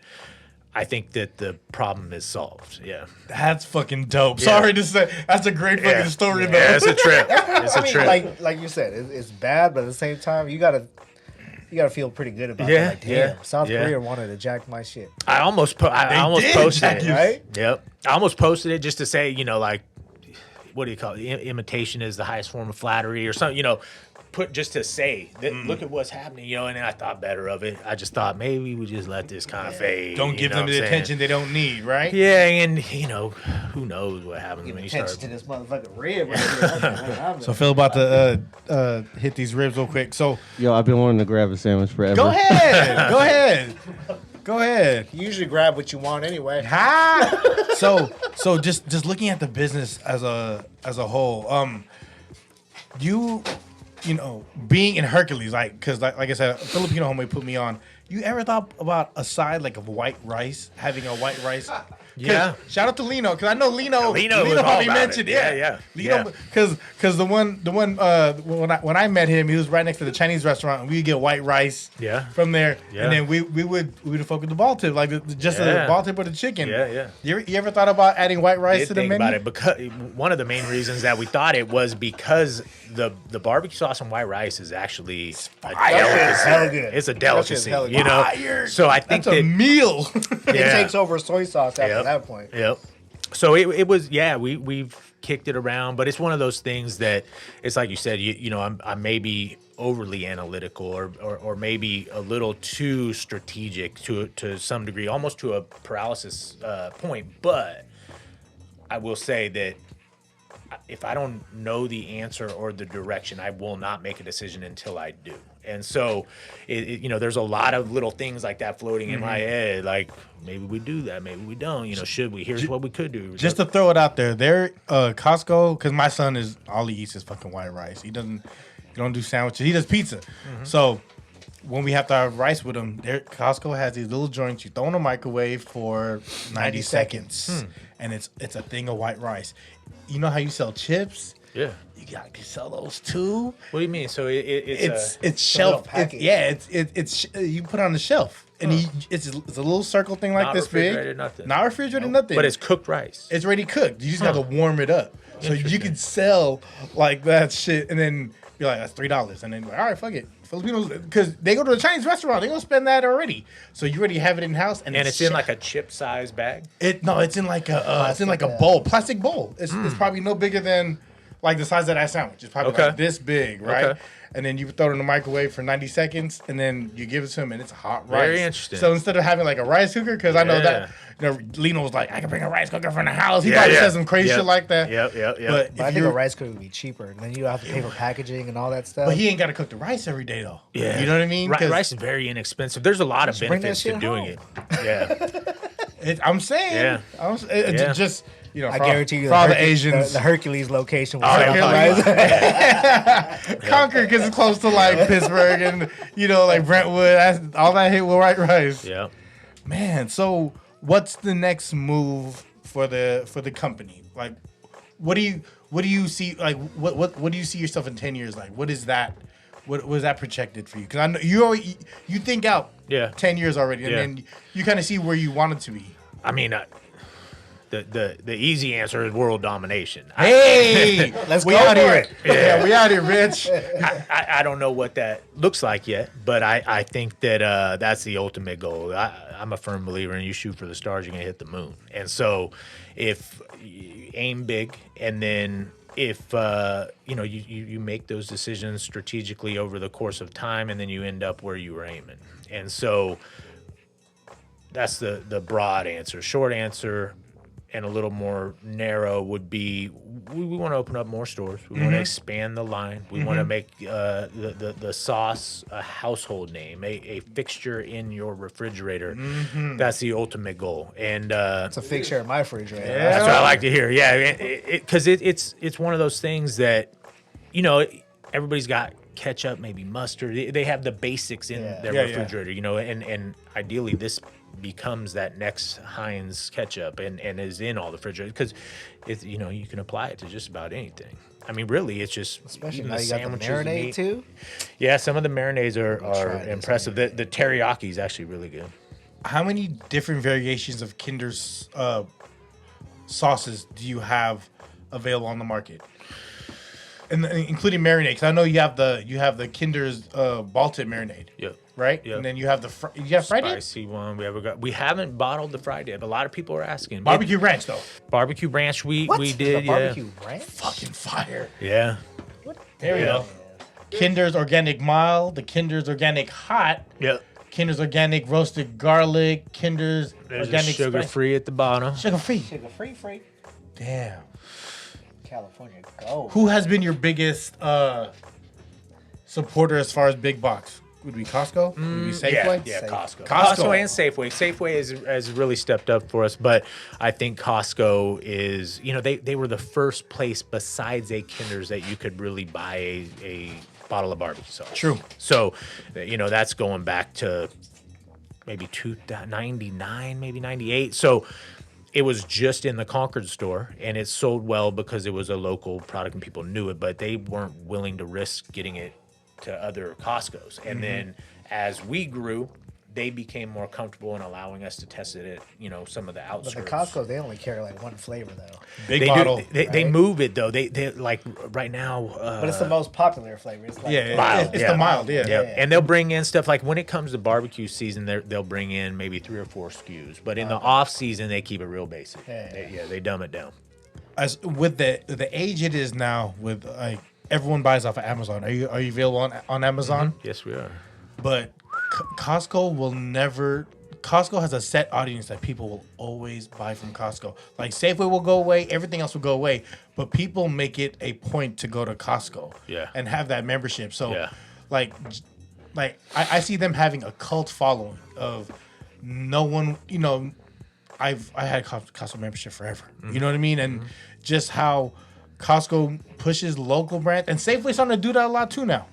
I think that the problem is solved. Yeah. That's fucking dope. Sorry to say, that's a great fucking story though. Yeah, it's a trip. It's a trip. Like you said, it's bad, but at the same time, you gotta feel pretty good about it. Yeah, Like, damn, yeah, South yeah. Korea wanted to jack my shit. I almost posted it. Right? Yep. I almost posted it just to say, like, what do you call it? Imitation is the highest form of flattery or something, put just to say that look at what's happening, and then I thought better of it. I just thought maybe we just let this kind of fade. Don't give them the attention they don't need, right? Yeah, and who knows what happens when you start. Attention to this motherfucking rib right here. So Phil about to hit these ribs real quick. So Yo, I've been wanting to grab a sandwich forever. go ahead. Go ahead. You usually grab what you want anyway. Ha! So just looking at the business as a whole, you know, being in Hercules, because like I said, a Filipino homie put me on. You ever thought about a side like of white rice, having a white rice? Yeah. Shout out to Lino, because I know Lino was all probably about mentioned it. it. Yeah. Lino, because the one when I met him, he was right next to the Chinese restaurant, and we would get white rice. Yeah. From there, Yeah. and then we would fuck with the ball tip, like the ball tip with the chicken. Yeah. You ever thought about adding white rice to the Think menu? about it, because one of the main reasons that we thought it was because the barbecue sauce and white rice is actually a delicacy. hella good. It's a That shit's delicacy, hella you know. Fire. So I think That's a that meal. It takes over soy sauce after that point. Yep. So it was, we've kicked it around, but it's one of those things that it's like you said, I may be overly analytical or maybe a little too strategic to some degree, almost to a paralysis point. But I will say that if I don't know the answer or the direction, I will not make a decision until I do. And so, there's a lot of little things like that floating in my head. Like, maybe we do that, maybe we don't. Should we? Here's what we could do. Just to throw it out there, Costco, because my son all he eats is fucking white rice. He don't do sandwiches. He does pizza. Mm-hmm. So when we have to have rice with him, Costco has these little joints you throw in the microwave for 90 seconds, and it's a thing of white rice. You know how you sell chips? Yeah. You got to sell those too. What do you mean? So It's shelf. It's you put it on the shelf, and it's a little circle thing like not this big. refrigerated, nothing. Not refrigerated, nothing. But it's cooked rice. It's already cooked. You just got to warm it up. So you can sell like that shit, and then you're like, that's $3, and then you're like, all right, fuck it. Filipinos, because they go to a Chinese restaurant, they gonna spend that already. So you already have it in house, and it's in like a chip size bag. It's in like a bowl, plastic bowl. It's probably no bigger than like the size of that sandwich. It's probably like this big, right? Okay. And then you throw it in the microwave for 90 seconds, and then you give it to him, and it's hot rice. Very interesting. So instead of having like a rice cooker, because I know that Lino was like, I can bring a rice cooker from the house. He probably said some crazy shit like that. Yep. But I think a rice cooker would be cheaper, and then you don't have to pay for packaging and all that stuff. But he ain't got to cook the rice every day though. Yeah. You know what I mean? Rice is very inexpensive. There's a lot of Just bring that benefits to shit doing home. it. Yeah. I'm saying. Yeah. Just I guarantee you, for all the Asians, the Hercules location was Hercules. rice. Concord because it's close to like Pittsburgh and like Brentwood. All that hit with white rice. Yeah. Man, so what's the next move for the company? Like, what do you see? Like, what do you see yourself in 10 years? Like, what is that? What was that projected for you? Because I know you think out 10 years already, and then you kind of see where you want it to be. I mean, the easy answer is world domination. Hey, Let's we go out for here. it. Yeah, we out here, Rich. I don't know what that looks like yet, but I think that that's the ultimate goal. I'm a firm believer in you shoot for the stars, you're going to hit the moon. And so if you aim big, and then if you make those decisions strategically over the course of time, and then you end up where you were aiming. And so that's the broad answer. Short answer, and a little more narrow, would be we want to open up more stores. We want to expand the line. We want to make the sauce a household name, a fixture in your refrigerator. That's the ultimate goal. And It's a fixture in my refrigerator. that's what I like to hear. Yeah, because it's one of those things that everybody's got ketchup, maybe mustard. They have the basics in their refrigerator, you know, and ideally this becomes that next Heinz ketchup and is in all the refrigerators because it's, you know, you can apply it to just about anything. I mean, really, it's just Especially even now the you got the sandwiches, marinade meat. too. Yeah, some of the marinades are try this impressive. The teriyaki is actually really good. How many different variations of Kinder's sauces do you have available on the market? And including marinade, because I know you have the Kinder's Baltic marinade. Yep. Right. Yep. And then you have the fried Spicy one. We haven't bottled the fried yet, but a lot of people are asking. barbecue ranch though. Barbecue ranch we did. The barbecue ranch? Fucking fire. Yeah. There we go. Kinder's organic mild, the Kinder's organic hot, Yep. Kinder's organic roasted garlic, Kinder's There's organic sugar free at the bottom. Sugar free. Sugar free. Damn. California go. Who has been your biggest supporter as far as big box? Would it be Costco? Would it be Safeway? Yeah, Safe. Costco. Costco. And Safeway. Safeway has really stepped up for us, but I think Costco is, you know, they were the first place besides a Kinder's that you could really buy a bottle of barbecue sauce. True. So, you know, that's going back to maybe 99, maybe 98. So it was just in the Concord store, and it sold well because it was a local product and people knew it, but they weren't willing to risk getting it to other Costco's. And then as we grew, they became more comfortable in allowing us to test it at, you know, some of the But outskirts. the Costco, they only carry like one flavor though. Big They bottle. do, they move it though. They like right now. But it's the most popular flavor. It's like Mild, it's yeah. the mild, yeah. Yeah, and they'll bring in stuff like when it comes to barbecue season, they'll bring in maybe 3 or 4 SKUs. But in the off season, they keep it real basic. They dumb it down. As with the age it is now, with like everyone buys off of Amazon. Are you available on Amazon? Yes, we are. But Costco will never. Costco has a set audience that people will always buy from Costco. Like Safeway will go away, everything else will go away, but people make it a point to go to Costco. Yeah. And have that membership. So, Yeah. like I see them having a cult following of no one. You know, I had Costco membership forever. You know what I mean? And just how Costco pushes local brands, and Safeway's starting to do that a lot too now.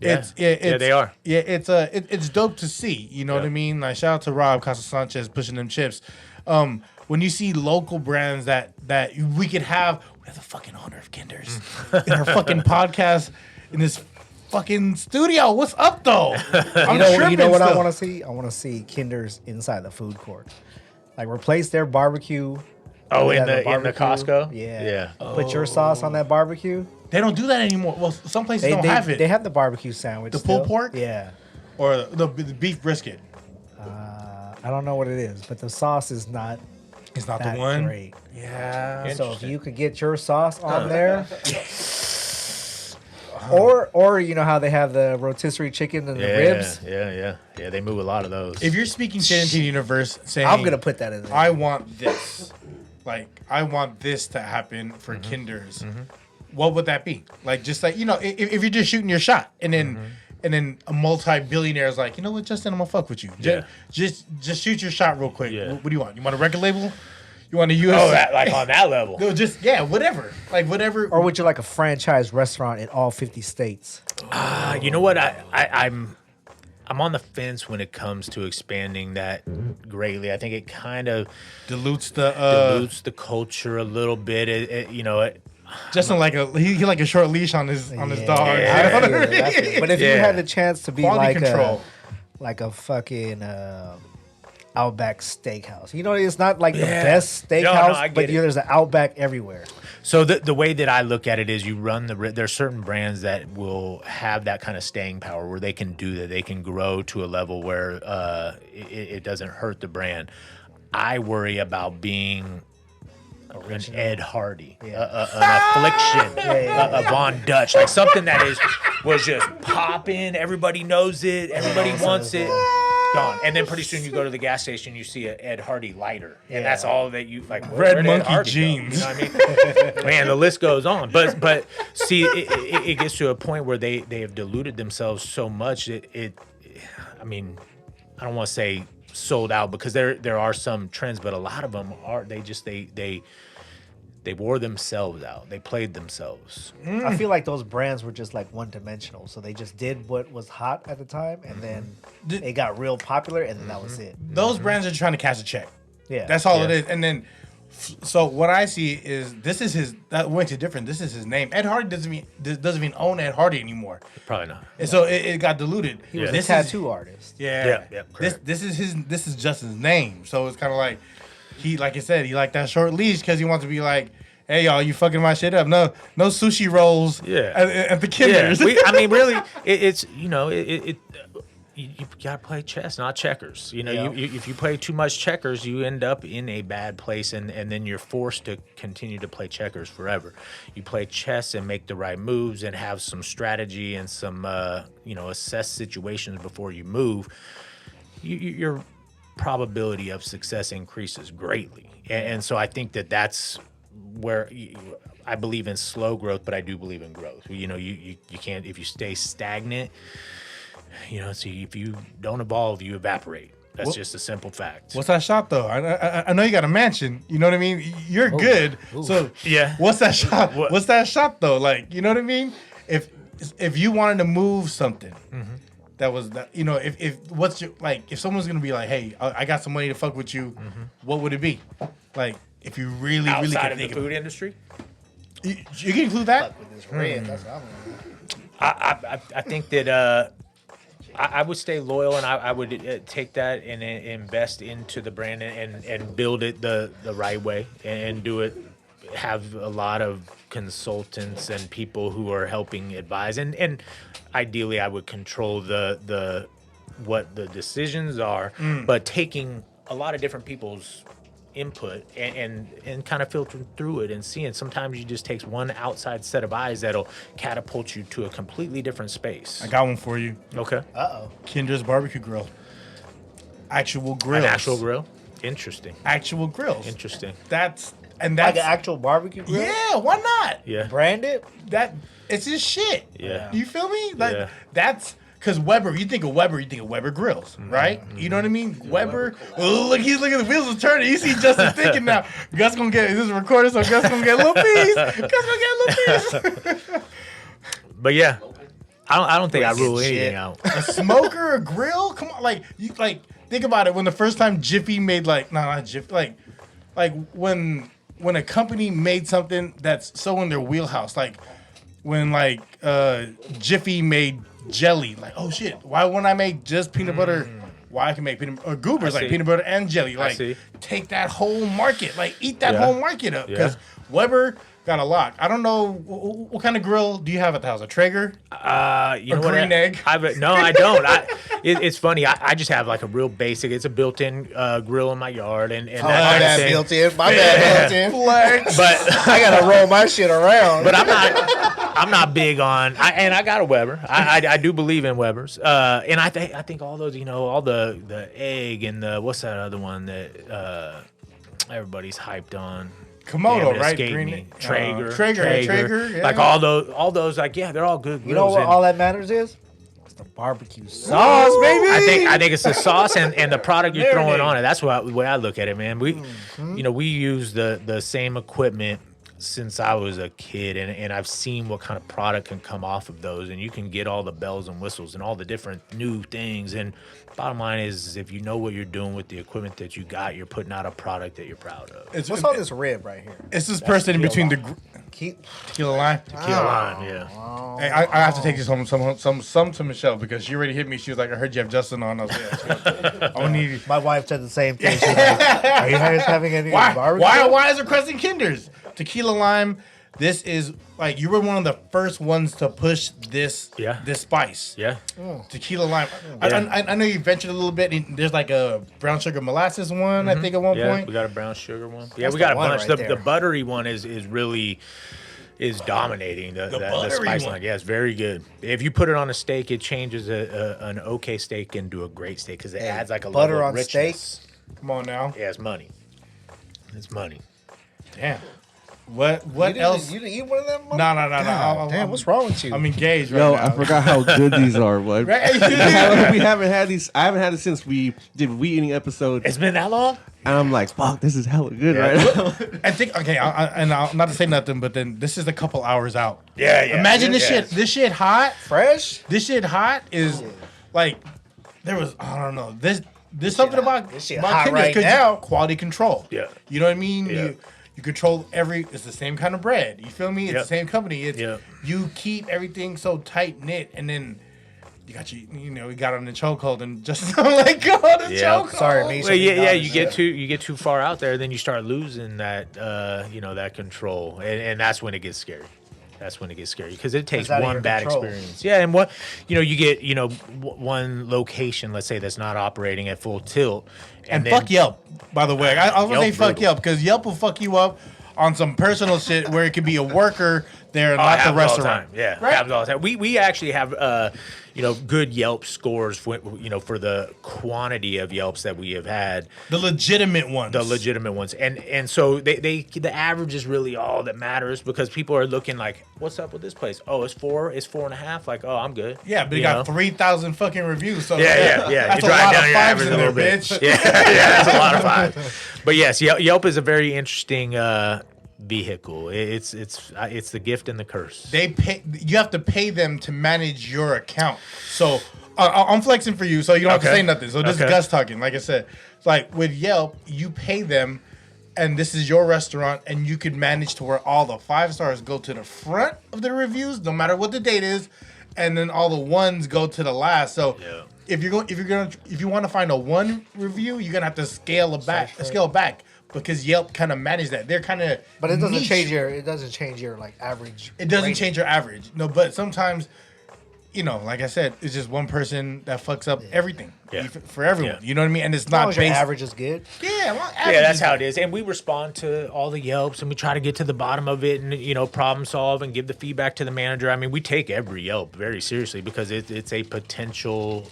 Yeah. They are. Yeah, it's dope to see. You know what I mean? Like shout out to Rob Casa Sanchez pushing them chips. When you see local brands that we could have, we have the fucking owner of Kinder's in our fucking podcast in this fucking studio. What's up though? You know what I want to see? I want to see Kinder's inside the food court. Like replace their barbecue. Oh, Yeah, in the barbecue. Costco. Yeah. Yeah. Put your sauce on that barbecue. They don't do that anymore. Well, some places don't have it. They have the barbecue sandwich. The still. pulled pork? Yeah. Or the beef brisket. I don't know what it is, but the sauce is not It's not that the one. great. Yeah. So if you could get your sauce on there, or you know how they have the rotisserie chicken and the ribs. Yeah. They move a lot of those. If you're speaking shit into the universe, saying I'm gonna put that in there. I want this. Like, I want this to happen for Kinder's. What would that be? Like, just like, you know, if you're just shooting your shot and then a multi-billionaire is like, you know what, Justin, I'm gonna fuck with you. Yeah. Just shoot your shot real quick. Yeah. What do you want? You want a record label? You want a US? Oh, like on that level. No, just, whatever. Like, whatever. Or would you like a franchise restaurant in all 50 states? You know what? I'm on the fence when it comes to expanding that greatly. I think it kind of dilutes the culture a little bit. Justin like he like a short leash on his dog. Yeah. I feel it. But if you had the chance to be Quality control. like a fucking Outback Steakhouse, you know, it's not like the best steakhouse, I get but it. there's an Outback everywhere. So the way that I look at it is you run there's certain brands that will have that kind of staying power where they can do that. They can grow to a level where it doesn't hurt the brand. I worry about being an Ed Hardy, an Affliction, a Von Dutch, like something that was just popping. Everybody knows it. Everybody wants it. Gone. And then pretty soon you go to the gas station, you see an Ed Hardy lighter, and that's all that you like. Red where'd Ed Monkey Hardy go? jeans. You know what I mean? Man, the list goes on. But see, it gets to a point where they have diluted themselves so much. I mean, I don't want to say sold out because there are some trends, but a lot of them are they They wore themselves out. They played themselves. I feel like those brands were just like one dimensional. So they just did what was hot at the time, and then it got real popular, and then that was it. Those brands are trying to cash a check. Yeah, That's all it is. And then, so what I see is this is his. That makes it different. This is his name. Ed Hardy doesn't even own Ed Hardy anymore. Probably not. And so it got diluted. he was Yeah. a tattoo artist. Yeah. correct. This is Justin's name. So it's kind of like like I said, he like that short leash because he wants to be like, hey y'all, you fucking my shit up. No sushi rolls. Yeah. At the Kinders. I mean, really, it's you gotta play chess, not checkers. You know, if you play too much checkers, you end up in a bad place, and then you're forced to continue to play checkers forever. You play chess and make the right moves and have some strategy and some assess situations before you move. Your probability of success increases greatly, and so I think that's where I believe in slow growth, but I do believe in growth. You know, you can't, if you stay stagnant. See, if you don't evolve, you evaporate. That's just a simple fact. What's that shot though? I know you got a mansion. You know what I mean? You're good. So Yeah. What's that shot? What's that shot though? Like, you know what I mean? If you wanted to move something, that was that. You know, if someone's gonna be like, hey, I got some money to fuck with you, what would it be? Like, if you really Outside can of the think food industry, you can include that. With this red, that's what I'm gonna I think that I would stay loyal, and I would take that and invest into the brand and build it the right way and do it. Have a lot of consultants and people who are helping advise, and ideally I would control what the decisions are, but taking a lot of different people's input and kind of filtering through it and seeing. Sometimes you just takes one outside set of eyes that'll catapult you to a completely different space. I got one for you. Okay. Kinders BBQ grill. Actual grills. An actual grill. Interesting. Actual grills. Interesting. That's like an actual barbecue grill. yeah. Why not? Yeah. Branded. That it's his shit. Yeah. You feel me? Like Yeah. that's because Weber. You think of Weber grills, right? You know what I mean? Weber. Oh, look, he's looking. The wheels are turning. You see Justin thinking now. Gus gonna get this is recorded, so Gus gonna get a little piece. Gus gonna get a little piece. But yeah, I don't think I rule anything out. A smoker, a grill. Come on, like think about it. When the first time Jiffy made not Jiffy, like when a company made something that's so in their wheelhouse, like when Jiffy made jelly, like, oh shit, why wouldn't I make just peanut butter? Why I can make peanut or Goobers like peanut butter and jelly, like take that whole market, like eat that whole market up, because Weber got a lock. I don't know what kind of grill do you have at the house? A Traeger? You know green egg? No, I don't. It's funny. I just have like a real basic. It's a built-in grill in my yard, and that kind of thing. built-in. My bad, built-in. Flex. But I gotta roll my shit around. But I'm not big on. I got a Weber. I do believe in Webers. And I think all those, all the egg and the what's that other one that everybody's hyped on. Komodo, Damn, it right? escaped Green me. Traeger, Traeger. yeah. Like all those, like they're all good grills. You know what and all that matters is? It's the barbecue sauce, baby. I think it's the sauce and the product you're throwing on it. That's the way I look at it, man. We use the same equipment since I was a kid, and I've seen what kind of product can come off of those, and you can get all the bells and whistles and all the different new things. And bottom line is, if you know what you're doing with the equipment that you got, you're putting out a product that you're proud of. What's all this rib right here? It's this person in between the tequila line. Tequila line, yeah. Hey, I have to take this home some to Michelle, because she already hit me. She was like, I heard you have Justin on. I was like, I need. My wife said the same thing. She's like, are you guys having any barbecue? Why is requesting Kinders? Tequila lime. This is like, you were one of the first ones to push this spice. Yeah. Tequila lime. Yeah. I know you ventured a little bit. There's like a brown sugar molasses one, I think, at one point. We got a brown sugar one. Yeah, That's we got the a one bunch. right The there. buttery one is really dominating the spice line. Yeah, it's very good. If you put it on a steak, it changes an okay steak into a great steak, because it adds like a butter level on of richness. Come on now. Yeah, it's money. It's money. Damn. What else? You didn't eat one of them? No. Damn, what's wrong with you? I'm engaged right Yo, now. I forgot how good these are. What? Right? we haven't had these. I haven't had it since we did We Eating episode. It's been that long? And I'm like, fuck, this is hella good right now. I think I'll not to say nothing, but then this is a couple hours out. Yeah. Imagine this shit. This shit hot. fresh. This shit hot is like there was I don't know. There's something about this shit hot Kinders, right 'cause now. quality control. Yeah. You know what I mean? Yeah. You control it's the same kind of bread. You feel me? It's Yep. the same company. It's Yep. you keep everything so tight knit, and then you got on the chokehold and just let go of the Yeah. chokehold. Sorry, me. Well, you get too far out there, then you start losing that that control, and that's when it gets scary. That's when it gets scary because it takes It's out of one your bad control. experience. Yeah, and what you get one location, let's say, that's not operating at full tilt, And then, fuck Yelp, by the way. I was gonna say Yelp fuck brutal. Yelp because Yelp will fuck you up on some personal shit where it could be a worker there, Oh, not the happens all the restaurant. time. Yeah, Right? happens all the time. We actually have good Yelp scores for the quantity of Yelps that we have had. The legitimate ones. And so the average is really all that matters because people are looking like, what's up with this place? Oh, it's 4.5. Like, oh, I'm good. Yeah, but you You got know? 3,000 fucking reviews. So Yeah. That's You a drive lot down of your fives average in a there, little bit. bitch. Yeah, that's a lot of fives. But yes, Yelp is a very interesting vehicle. It's the gift and the curse. You have to pay them to manage your account. So I'm flexing for you, so you don't have to Okay. say nothing. So this is Okay. Gus talking. Like I said, it's like with Yelp, you pay them, and this is your restaurant, and you could manage to where all the 5 stars go to the front of the reviews, no matter what the date is, and then all the ones go to the last. So Yeah. if you want to find a 1 review, you're gonna have to scale back because Yelp kind of manage that. They're kind of But it doesn't change your like average. It doesn't rating. change your average. No, but sometimes, like I said, it's just one person that fucks up everything for everyone. Yeah. You know what I mean? And it's As long not as your based. average is good. Yeah, Yeah, that's how it is. And we respond to all the Yelps and we try to get to the bottom of it and, problem solve and give the feedback to the manager. I mean, we take every Yelp very seriously because it's a potential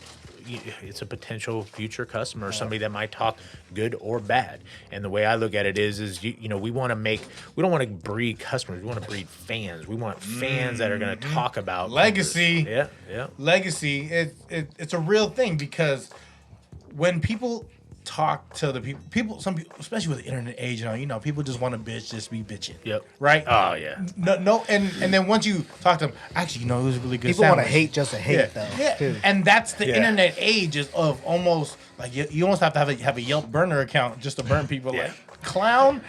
future customer, somebody that might talk good or bad. And the way I look at it is we don't want to breed customers. We want to breed fans. We want fans that are going to talk about Legacy. Kinders. Yeah. Legacy. It's a real thing because when people talk to the some people, especially with the internet age, people just want to bitch, just be bitching. Yep. Right? Oh, yeah. No, and then once you talk to them, actually, it was a really good. People want to sandwich. hate just to hate though. Yeah, Too. and that's the Yeah. internet age is of almost like you almost have to have a Yelp burner account just to burn people. Yeah. Like clown,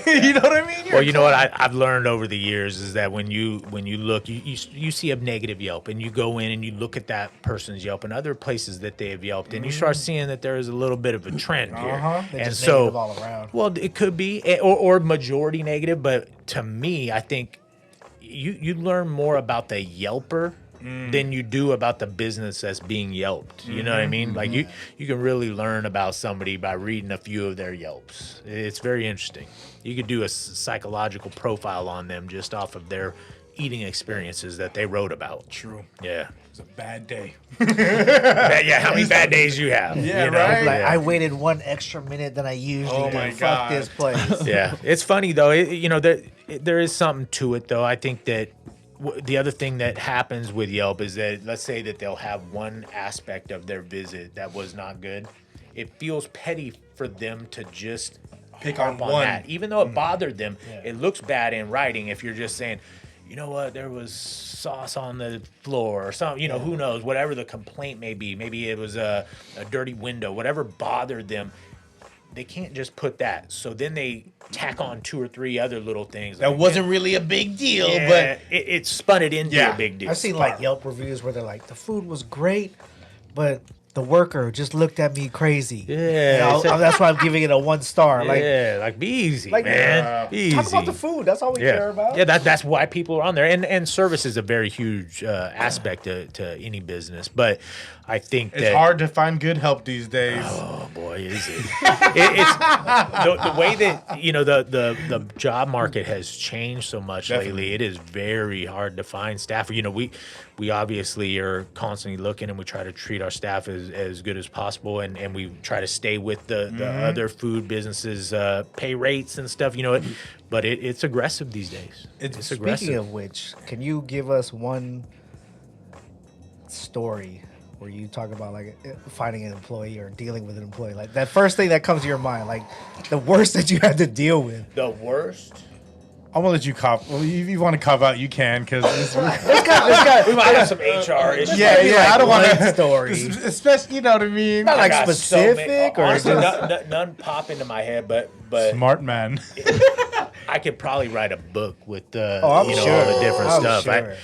you know what I mean? You're Well, a you know what clown. I've learned over the years is that when you look, you see a negative Yelp and you go in and you look at that person's Yelp and other places that they have Yelped and you start seeing that there is a little bit of a trend here. They're And just so, negative all around. well, it could be or majority negative, but to me, I think you learn more about the Yelper than you do about the business that's being Yelped. You know what I mean? Like you can really learn about somebody by reading a few of their Yelps. It's very interesting. You could do a psychological profile on them just off of their eating experiences that they wrote about. True. Yeah. It's a bad day. How many bad days you have? Yeah, you know? right? Like Yeah. I waited 1 extra minute than I usually Oh do. my Fuck God. this place. Yeah, it's funny though. There is something to it though. I think that the other thing that happens with Yelp is that let's say that they'll have one aspect of their visit that was not good. It feels petty for them to just Pick harp on one. that, even though it bothered them. It looks bad in writing if you're just saying, you know what, there was sauce on the floor or something. Who knows? Whatever the complaint may be. Maybe it was a dirty window. Whatever bothered them. They can't just put that. So then they tack on 2 or 3 other little things. That like, wasn't really a big deal, yeah, but it spun it into Yeah. a big deal. I've seen like Yelp reviews where they're like, the food was great, but the worker just looked at me crazy. Yeah, That's why I'm giving it a 1 star. Like be easy, Like, man. Be easy. Talk about the food. That's all we care about. Yeah, that's why people are on there. And service is a very huge aspect to any business. But I think it's hard to find good help these days. Oh boy, is it? It's the way that the job market has changed so much lately. It is very hard to find staff. We obviously are constantly looking, and we try to treat our staff as as good as possible, and we try to stay with the other food businesses pay rates and stuff, but it's aggressive these days. It's aggressive. Speaking of which, can you give us one story where you talk about like finding an employee or dealing with an employee, like that first thing that comes to your mind, like the worst that you had to deal with? The worst? I'm gonna let you cop. Well, if you want to cop out, you can, because This guy, We might have some HR issues. yeah, I don't want one to story. especially, you know what I mean. Not I like got specific or honestly, just none pop into my head, but Smart man. I could probably write a book with I'm all the sure. different I'm stuff. sure.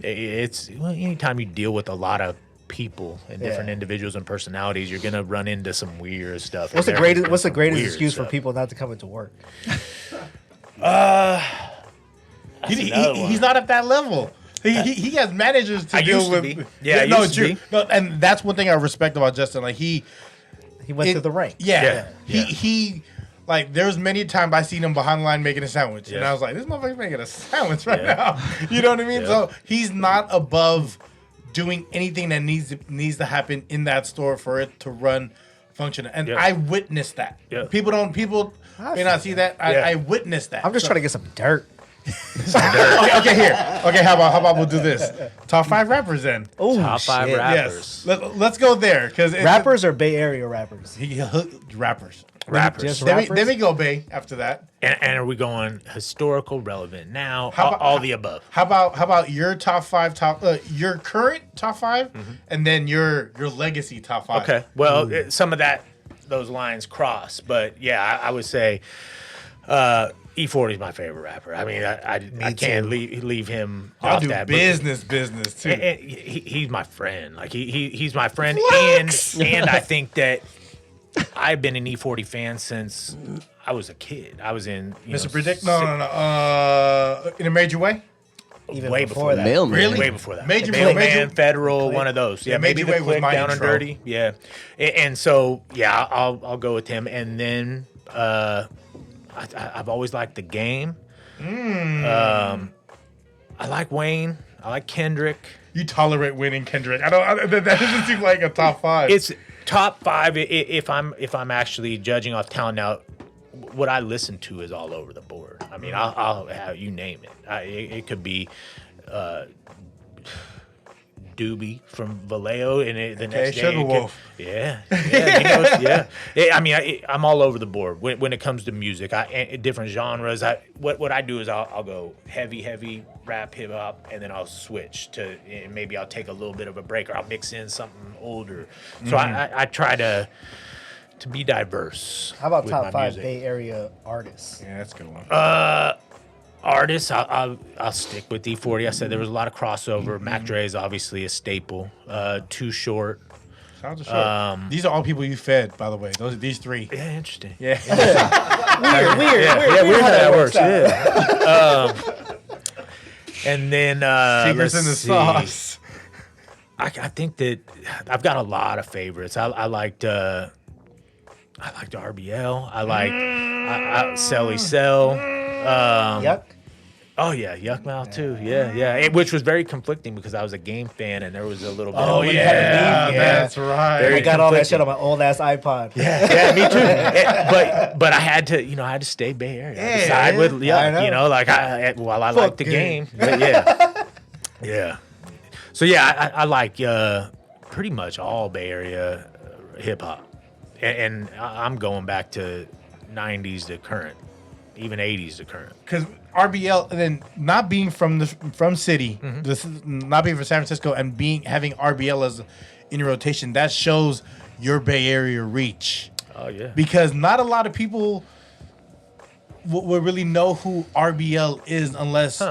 Anytime you deal with a lot of people and different Yeah. individuals and personalities, you're gonna run into some weird stuff. What's the And greatest? there's What's the some greatest weird excuse for stuff. people not to come into work? He's not at that level. He has managers to I deal used to with. be. Yeah, I no, used to true. be. No, and that's one thing I respect about Justin. Like He went through the rank. Yeah. Yeah. He like there's many times I seen him behind the line making a sandwich, and Yeah. I was like, this motherfucker's making a sandwich right Yeah. now. You know what I mean? Yeah. So he's not above doing anything that needs to happen in that store for it to run function. And Yeah. I witnessed that. Yeah. People may not see that. Yeah. I witnessed that. I'm just trying to get some dirt. okay, here. Okay, how about we'll do this? Top 5 rappers then. Oh, Top 5 shit. rappers. Yes. Let's go there because Rappers or Bay Area rappers? rappers. Rappers. Just Then rappers? we go Bay after that. And are we going historical, relevant now? How about- all the above. How about your top 5, your current top 5, and then your legacy top 5? Okay. Well, some of those lines cross, but yeah, I would say E40 is my favorite rapper. I mean, I can't leave him Y'all off do that. business too. And he's my friend. Like he's my friend, Flex! and I think that I've been an E40 fan since I was a kid. I was in Mr. Predict? No. In a major way? Even way before that. Mailman. Really? Way before that. Major Mailman, Way, Federal, one of those. Yeah, maybe Major the Way was Click, my Down and intro. Dirty. Yeah, and so yeah, I'll go with him. And then I've always liked The Game. I like Wayne. I like Kendrick. You tolerate winning Kendrick. That doesn't seem like a top 5. It's top 5 if I'm actually judging off talent. Now, what I listen to is all over the board. I mean, I'll have you name it. It could be Doobie from Vallejo, and the next day, Sugar Wolf. Yeah. I mean, I'm all over the board when it comes to music. Different genres. What I do is I'll go heavy rap, hip hop, and then I'll switch to maybe I'll take a little bit of a break, or I'll mix in something older. So I try to be diverse. How about with top my 5 music. Bay Area artists? Yeah, that's a good one. Artists, I'll stick with E40. I said there was a lot of crossover. Mac Dre is obviously a staple. Too Short. Sounds short. These are all people you fed, by the way. These 3. Yeah, interesting. Yeah. Weird how that works. Yeah. And then Secrets in the let's see. sauce. I think that I've got a lot of favorites. I liked RBL. I liked Selly Cell. Yuck. Oh yeah, Yuck Mouth too. Yeah. Which was very conflicting because I was a Game fan and there was a little bit. Oh, of yeah. That's right. Very I got all that conflicting. shit on my old ass iPod. Yeah, me too. But I had to stay Bay Area. Side with I know. Yuck. Like I like the game. But yeah. So yeah, I like pretty much all Bay Area hip hop, and I'm going back to 90s to current, even 80s to current. Because RBL, and then not being from city, not being from San Francisco, and having RBL as in your rotation, that shows your Bay Area reach. Oh yeah. Because not a lot of people will really know who RBL is unless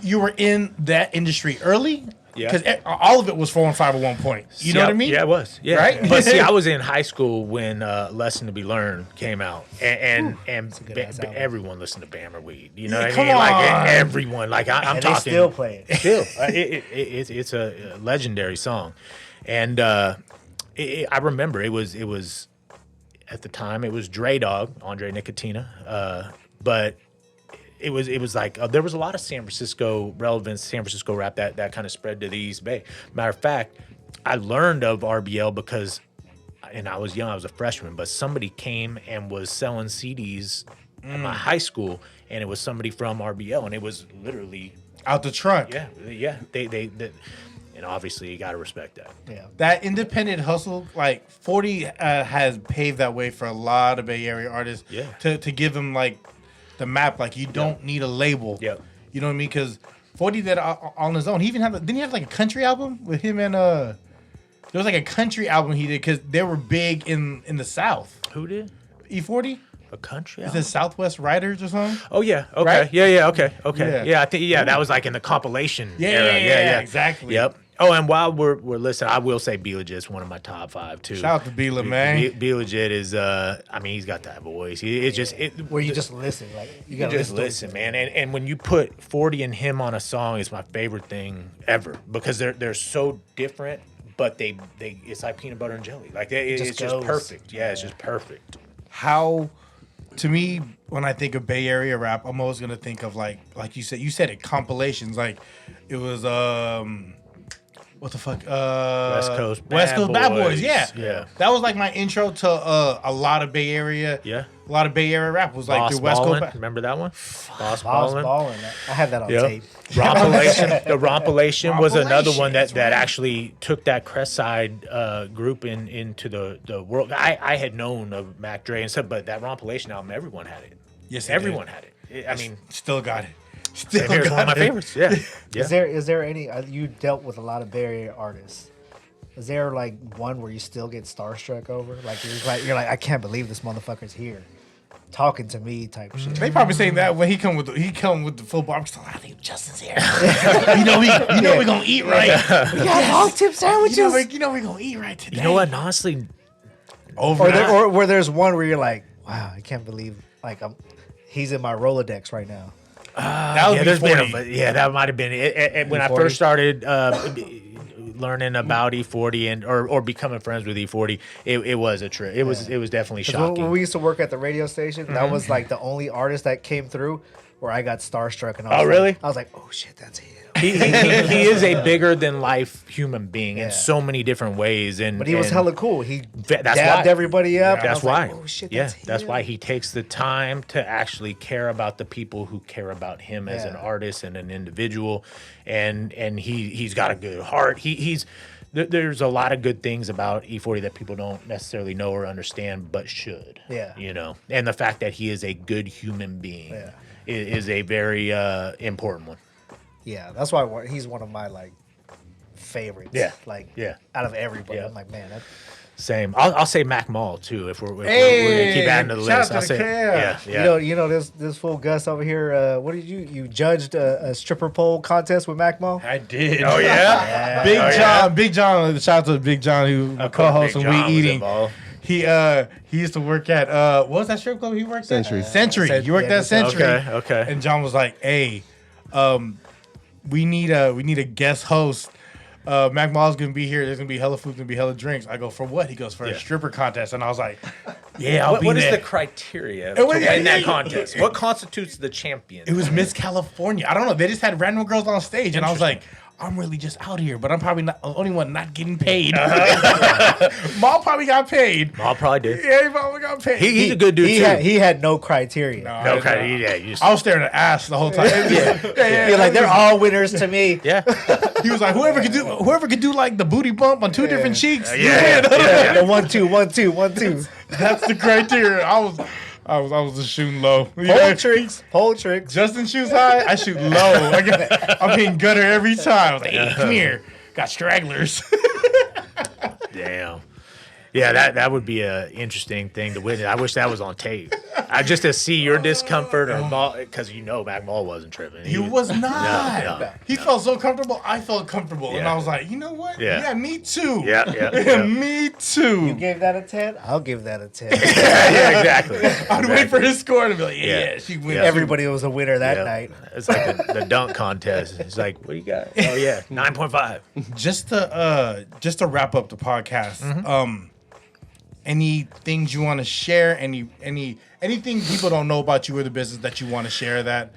you were in that industry early. Yeah. Because all of it was 4 and 5 at one point. You know what I mean? Yeah, it was. Yeah. Right? But see, I was in high school when Lesson to Be Learned came out, and good ass album. everyone listened to Bammer Weed. You know Yeah, what I come mean? Like on. everyone. Like I'm And talking. they still play it. Still, it's a legendary song, and I remember it was at the time it was Dre Dog, Andre Nicotina, but. It was like there was a lot of San Francisco relevance, San Francisco rap that kind of spread to the East Bay. Matter of fact, I learned of RBL because, and I was young, I was a freshman, but somebody came and was selling CDs at my high school, and it was somebody from RBL, and it was literally Out the trunk. yeah. They and obviously you gotta respect that. Yeah. That independent hustle, like 40 has paved that way for a lot of Bay Area artists. Yeah. To give them like the map, like you don't need a label. Yeah. You know what I mean? Because 40 did it on his own. He even had, didn't he have like a country album with him and there was like a country album he did because they were big in the South. Who did? E40? A country Is album? it Southwest Riders or something? Oh yeah, okay, Right? yeah, okay. Yeah. Yeah, I think that was like in the compilation Yeah, era. yeah, exactly. Yep. Oh, and while we're listening, I will say B Legit's one of my top 5 too. Shout out to B-La, man. B Legit is I mean, he's got that voice. It's just Where you just listen, like you gotta just listen, man. And when you put 40 and him on a song, it's my favorite thing ever because they're so different, but they it's like peanut butter and jelly. Like it's just goes. perfect. Yeah, it's just perfect. How, to me, when I think of Bay Area rap, I'm always gonna think of like you said it, compilations. Like it was what the fuck? West Coast Bad Boys. Yeah, Yeah. That was like my intro to a lot of Bay Area. Yeah. A lot of Bay Area rap was like Boss through West Ballin', Coast. remember that one? Boss Boss Ballin'. balling. I had that on Yep. tape. Rompilation. The Rompilation was another Rompilation, one that's that right. actually took that Crestside group into the world. I had known of Mac Dre and stuff, but that Rompilation album, everyone had it. Yes, they everyone did. had it. I mean, Still got it. Still here's one of my got it. favorites. Yeah. Yeah. Is there any you dealt with a lot of Bay Area artists? Is there like one where you still get starstruck over? Like you're like I can't believe this motherfucker's here, talking to me type shit. They probably saying that when he come with the full bar. I'm still, I think Justin's here. you know we're gonna eat right. We got hog tip sandwiches. You know we're gonna eat right today. You know what? And honestly, Or where there's one where you're like, wow, I can't believe he's in my Rolodex right now. That was there's been before that might have been it. When I E40? first started learning about E40 and or becoming friends with E40, it was a trip. It was definitely 'Cause shocking. when we used to work at the radio station, that was like the only artist that came through where I got starstruck. And I was really? I was like, oh shit, that's him. He is a bigger than life human being in Yeah. so many different ways. But he was hella cool. He That's dabbed why. everybody up. and I That's was why. like, oh shit, yeah, that's him. why he takes the time to actually care about the people who care about him as an Yeah. artist and an individual, and he's got a good heart. There's a lot of good things about E40 that people don't necessarily know or understand, but should. Yeah. And the fact that he is a good human being Yeah. is a very important one. Yeah, that's why he's one of my like favorites. Yeah. Like Yeah. out of everybody, Yeah. I'm like, man, Same. I'll say Mac Mall too if we're gonna keep adding to the shout list. out I'll to say the yeah. you know this fool Gus over here. What did you judged a stripper pole contest with Mac Mo? I did. Oh yeah. Big John. Shout out to Big John who co-hosts Big and John We was Eating. involved. He used to work at what was that strip club he worked Century. at? Century. You worked yeah, at Century. Okay. And John was like, "Hey, we need a guest host. Mac Mall's gonna be here. There's gonna be hella food, gonna be hella drinks." I go, "For what?" He goes, "For a stripper contest." And I was like, "Yeah, I'll be What is there." the criteria to was- win that yeah. contest? What constitutes the champion? It was Miss California. I don't know. They just had random girls on stage, and I was like, I'm really just out here, but I'm probably not the only one not getting paid. Maul probably got paid. Maul probably did. Yeah, he probably got paid. He's a good dude too. He had no criteria. Okay, yeah, you just, I was staring at ass the whole time. You're like, they're all winners to me. yeah. He was like, whoever could do like the booty bump on two different cheeks. Yeah. The 1 2 1 2 1 2. That's the criteria. I was just shooting low. Pole tricks. Justin shoots high. I shoot low. I'm hitting gutter every time. I was like, hey, come here. Got stragglers. Damn. Yeah, that would be an interesting thing to witness. I wish that was on tape. Just to see your discomfort, or Maul, because Mac Maul wasn't tripping. He was not. No. He felt so comfortable. I felt comfortable, and Yeah. I was like, you know what? Yeah. Me too. Yeah. Me too. You gave that a 10? I'll give that a 10. Yeah, exactly. I'd wait for his score to be like, Yeah. yeah, she wins. Everybody was a winner that Yeah. night. It's like the dunk contest. It's like, what do you got? Oh yeah, 9.5. Just to wrap up the podcast. Mm-hmm. Any things you want to share? Anything people don't know about you or the business that you want to share that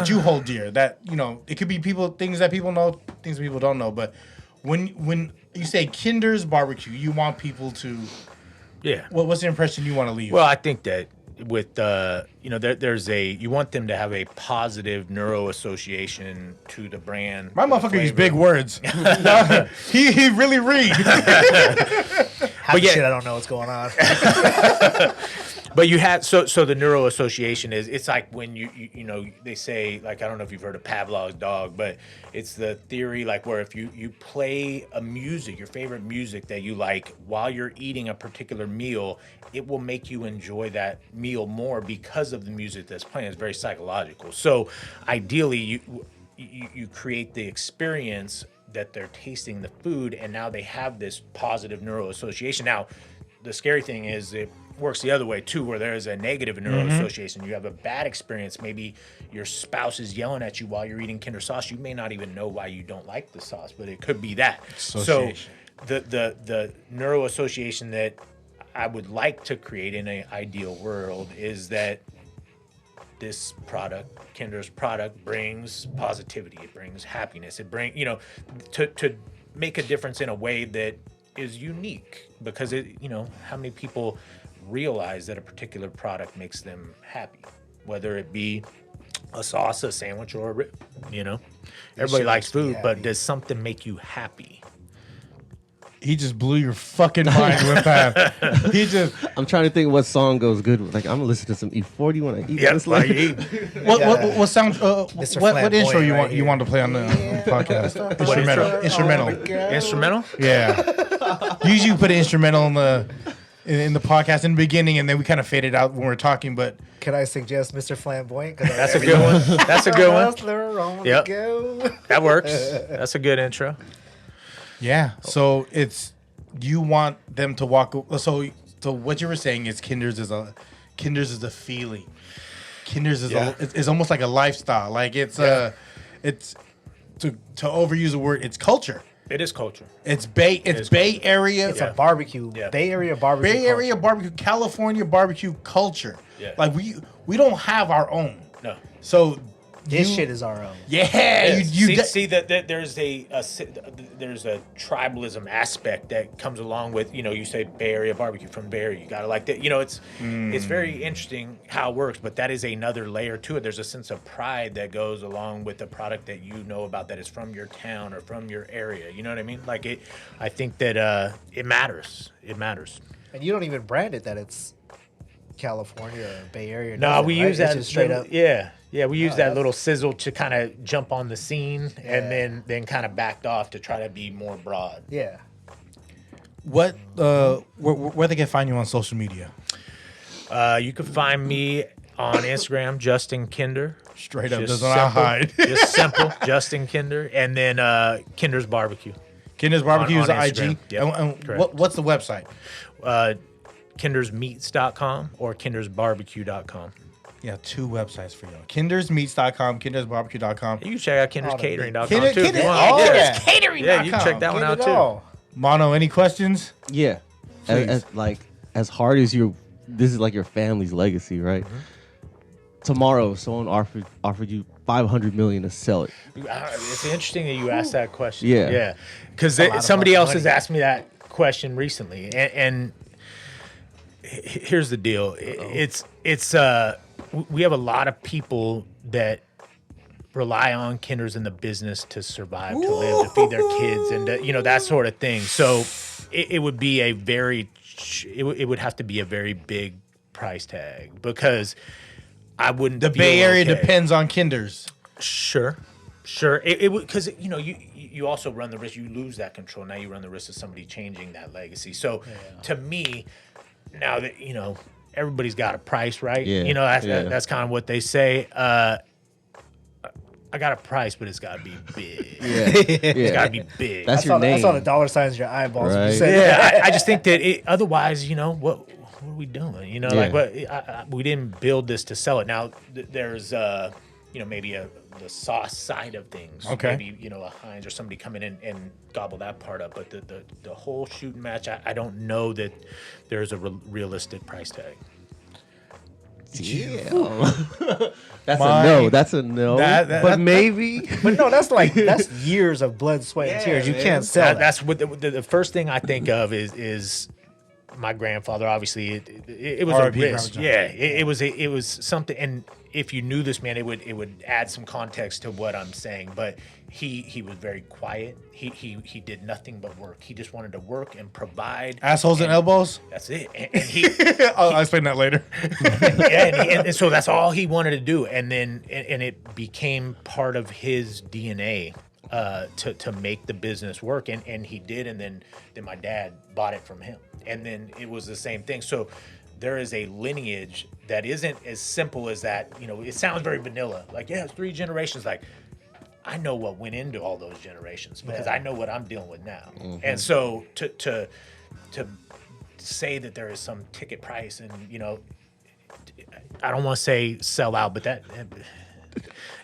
you hold dear? That it could be things that people know, things that people don't know. But when you say Kinders BBQ, you want people to. Yeah. What's the impression you want to leave? Well, I think that with there's you want them to have a positive neuro association to the brand. My to the motherfucker use flavor. big words. he really read. Half the yeah. shit, I don't know what's going on. But you had so the neuro association is it's like when you know they say, like, I don't know if you've heard of Pavlov's dog, but it's the theory like where if you play a music, your favorite music that you like while you're eating a particular meal, it will make you enjoy that meal more because of the music that's playing. It's very psychological. So ideally you create the experience that they're tasting the food, and now they have this positive neuro association. Now the scary thing is it works the other way too, where there is a negative neuro association. You have a bad experience. Maybe your spouse is yelling at you while you're eating Kinder sauce. You may not even know why you don't like the sauce, but it could be that. So the neuro association that I would like to create in an ideal world is that this product, Kinder's product, brings positivity. It brings happiness. It brings, to make a difference in a way that is unique, because how many people realize that a particular product makes them happy, whether it be a sauce, a sandwich, or a rib. Everybody likes food, but does something make you happy? He just blew your fucking mind with that. I'm trying to think what song goes good with. Like, I'm gonna listen to some E40 when I eat this. Like, What sound? What intro you want? right You want to play on the podcast? Instrumental. Instrumental? Yeah. Usually you put an instrumental in the podcast in the beginning, and then we kind of fade it out when we're talking. But Can I suggest Mr. Flamboyant? That's a good one. That's a good one. Hustler on Yep. the go. That works. That's a good intro. yeah, so it's you want them to walk. So what you were saying is Kinders is a feeling. Kinders is almost like a lifestyle. Like it's it's to overuse the word. It's culture. It is culture. It's Bay Area. It's a barbecue. Yeah. Bay Area barbecue. Bay Area culture. barbecue, California barbecue culture. Yeah. Like we don't have our own. No. So This shit is our own. yeah. See that there's a tribalism aspect that comes along with, you say Bay Area barbecue from Bay Area. You gotta like that. It's very interesting how it works, but that is another layer to it. There's a sense of pride that goes along with the product that you know about that is from your town or from your area. You know what I mean? Like it. I think that it matters. It matters. And you don't even brand it that it's California or Bay Area. No, nothing, we right? use It's that just straight up. Yeah, we use that that's- little sizzle to kind of jump on the scene, and then kind of backed off to try to be more broad. Yeah. What where they can find you on social media? You can find me on Instagram, Justin Kinder. Straight up, Just doesn't hide. Just simple, Justin Kinder, and then Kinder's BBQ. Kinder's BBQ is on the IG. Instagram. Yep, And correct. what's the website? KindersMeats.com or KindersBBQ.com. Yeah, two websites for you. KindersMeats.com, KindersBBQ.com. You can check out KindersCatering.com too. if you Kinder- want. oh, yeah. yeah. Catering. Yeah, you can check that one Get out it too. all. Mono, any questions? Yeah. Please. As hard as this is like your family's legacy, right? Tomorrow, someone offered you $500 million to sell it. It's interesting that you asked that question. Yeah. Yeah. Because of somebody fucking else money. has asked me that question recently. And here's the deal. We have a lot of people that rely on Kinders in the business to survive, to live, to feed their kids, and that sort of thing. So it would be it would have to be a very big price tag, because I wouldn't. The feel Bay Area okay. depends on Kinders. Sure. It would, because you also run the risk. You lose that control. Now you run the risk of somebody changing that legacy. So to me, now that everybody's got a price, right? Yeah. That's kind of what they say. I got a price, but it's got to be big. It's got to be big. That's your I name. saw the dollar signs in your eyeballs when you Right. said Yeah, I just think that otherwise, what are we doing? Yeah. Like we didn't build this to sell it. Now there's maybe the sauce side of things. Okay. Maybe a Heinz or somebody come in and gobble that part up. But the whole shooting match, I don't know that there's a realistic price tag. That's Mine- a no. That's a no. But maybe. But no, that's years of blood, sweat, and tears. You man. can't sell that. That's what the first thing I think of is my grandfather. Obviously, it was a R.I.P. risk. Robert Yeah, it was something. And if you knew this man, it would add some context to what I'm saying. But he was very quiet. He did nothing but work. He just wanted to work and provide. Assholes and elbows. That's it. And he I'll explain that later. yeah, and so that's all he wanted to do. And then and it became part of his DNA. To make the business work, and he did, and then my dad bought it from him, and then it was the same thing. So there is a lineage that isn't as simple as that. You know, it sounds very vanilla, like yeah, it's 3 generations. Like I know what went into all those generations because I know what I'm dealing with now, and so to say that there is some ticket price, and you know, I don't want to say sell out, but that.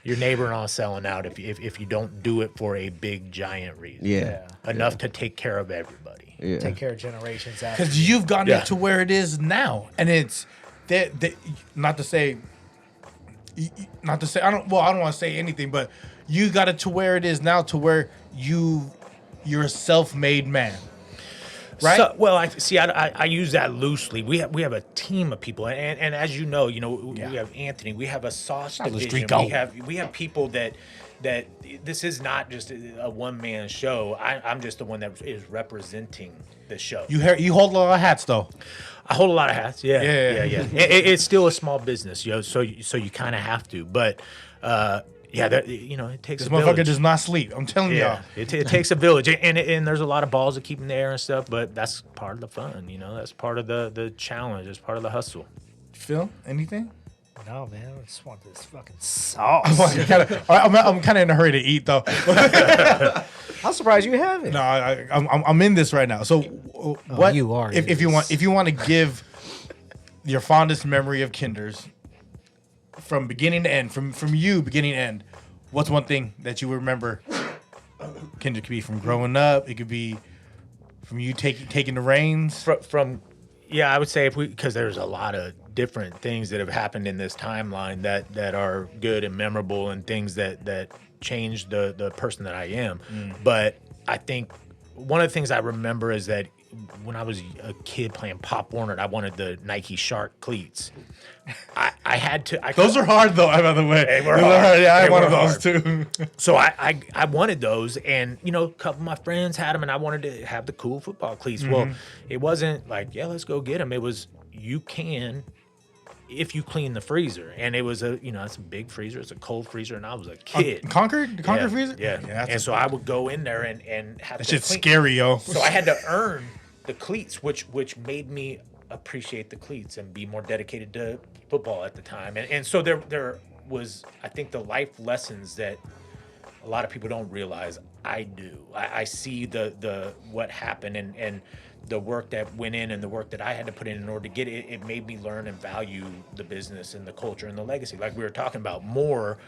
Your neighbor and all selling out if you don't do it for a big giant reason. Yeah. Enough to take care of everybody. Yeah. Take care of generations after. Because you've gotten Yeah. it to where it is now, and it's not to say I don't want to say anything, but you got it to where it is now, to where you're a self-made man, right? So, well, I use that loosely. We have a team of people, and as you know, we have Anthony. We have a sauce division. We have people that this is not just a one-man show. I'm just the one that is representing the show. You hold a lot of hats, though. I hold a lot of hats. Yeah. Yeah. It's still a small business, so you kind of have to, but it takes This a village. motherfucker does not sleep. I'm telling y'all. It takes a village, and there's a lot of balls to keep in the air and stuff, but that's part of the fun, That's part of the challenge. It's part of the hustle. Phil, anything? No, man, I just want this fucking sauce. I'm kind of in a hurry to eat, though. I'm surprised you haven't. No, I'm in this right now. So, what you are. If you want to give your fondest memory of Kinders from beginning to end, from you beginning to end, what's one thing that you remember? Kinder could be from growing up. It could be from you taking the reins. I would say because there's a lot of different things that have happened in this timeline that are good and memorable, and things that changed the person that I am. But I think one of the things I remember is that when I was a kid playing Pop Warner, I wanted the Nike Shark cleats. I had to. Those are hard, though. By the way, They were hard. Yeah, I They had one were of those too. So I wanted those, and a couple of my friends had them, and I wanted to have the cool football cleats. Well, it wasn't like, yeah, let's go get them. It was, you can if you clean the freezer, and it was it's a big freezer, it's a cold freezer, and I was a kid. Concord freezer. Yeah. And so I would go in there and have that to shit's clean. scary, yo. So I had to earn the cleats, which made me appreciate the cleats and be more dedicated to football at the time. And so there was, I think, the life lessons that a lot of people don't realize I do. I see the what happened and the work that went in and the work that I had to put in order to get it. It made me learn and value the business and the culture and the legacy, like we were talking about, more,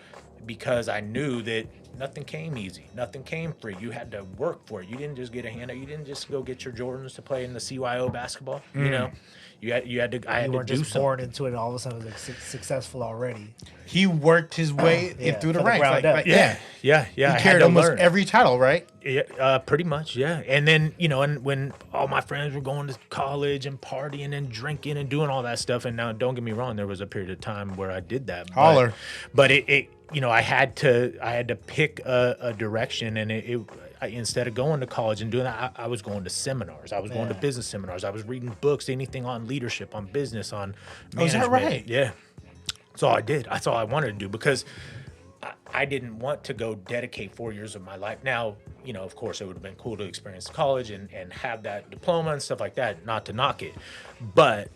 because I knew that nothing came easy. Nothing came free. You had to work for it. You didn't just get a handout. You didn't just go get your Jordans to play in the CYO basketball. You had to. I had You to weren't do just something. born into it and all of a sudden it was like successful already. He worked his way in through the from the ranks. ground up. Yeah. He I had carried to almost learn. every title, right? Yeah, pretty much, yeah. And then, and when all my friends were going to college and partying and drinking and doing all that stuff, and now don't get me wrong, there was a period of time where I did that. Holler. But it I had to pick a direction, and instead of going to college and doing that, I was going to seminars. I was going to business seminars. I was reading books, anything on leadership, on business, on management. Oh, is that right? Yeah. That's all I did. That's all I wanted to do, because I didn't want to go dedicate 4 years of my life. Now, of course, it would have been cool to experience college and have that diploma and stuff like that, not to knock it. But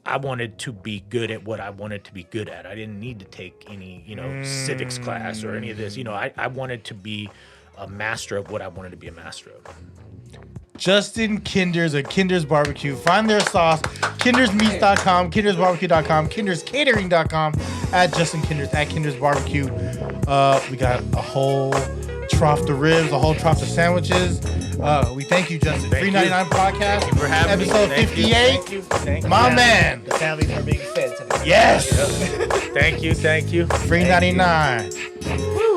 I wanted to be good at what I wanted to be good at. I didn't need to take any, civics class or any of this. I wanted to be a master of what I wanted to be a master of. Justin Kinders at Kinders BBQ. Find their sauce. KindersMeats.com, KindersBBQ.com, KindersCatering.com, at Justin Kinders, at Kinders BBQ. We got a whole trough the ribs, the whole trough the sandwiches. We thank you, Justin. Thank you. Free99 podcast. Thank you for having me. Episode Thank you. 58. Thank you. Thank you. My man. The families are being fed today. Yes. Thank you. Free99.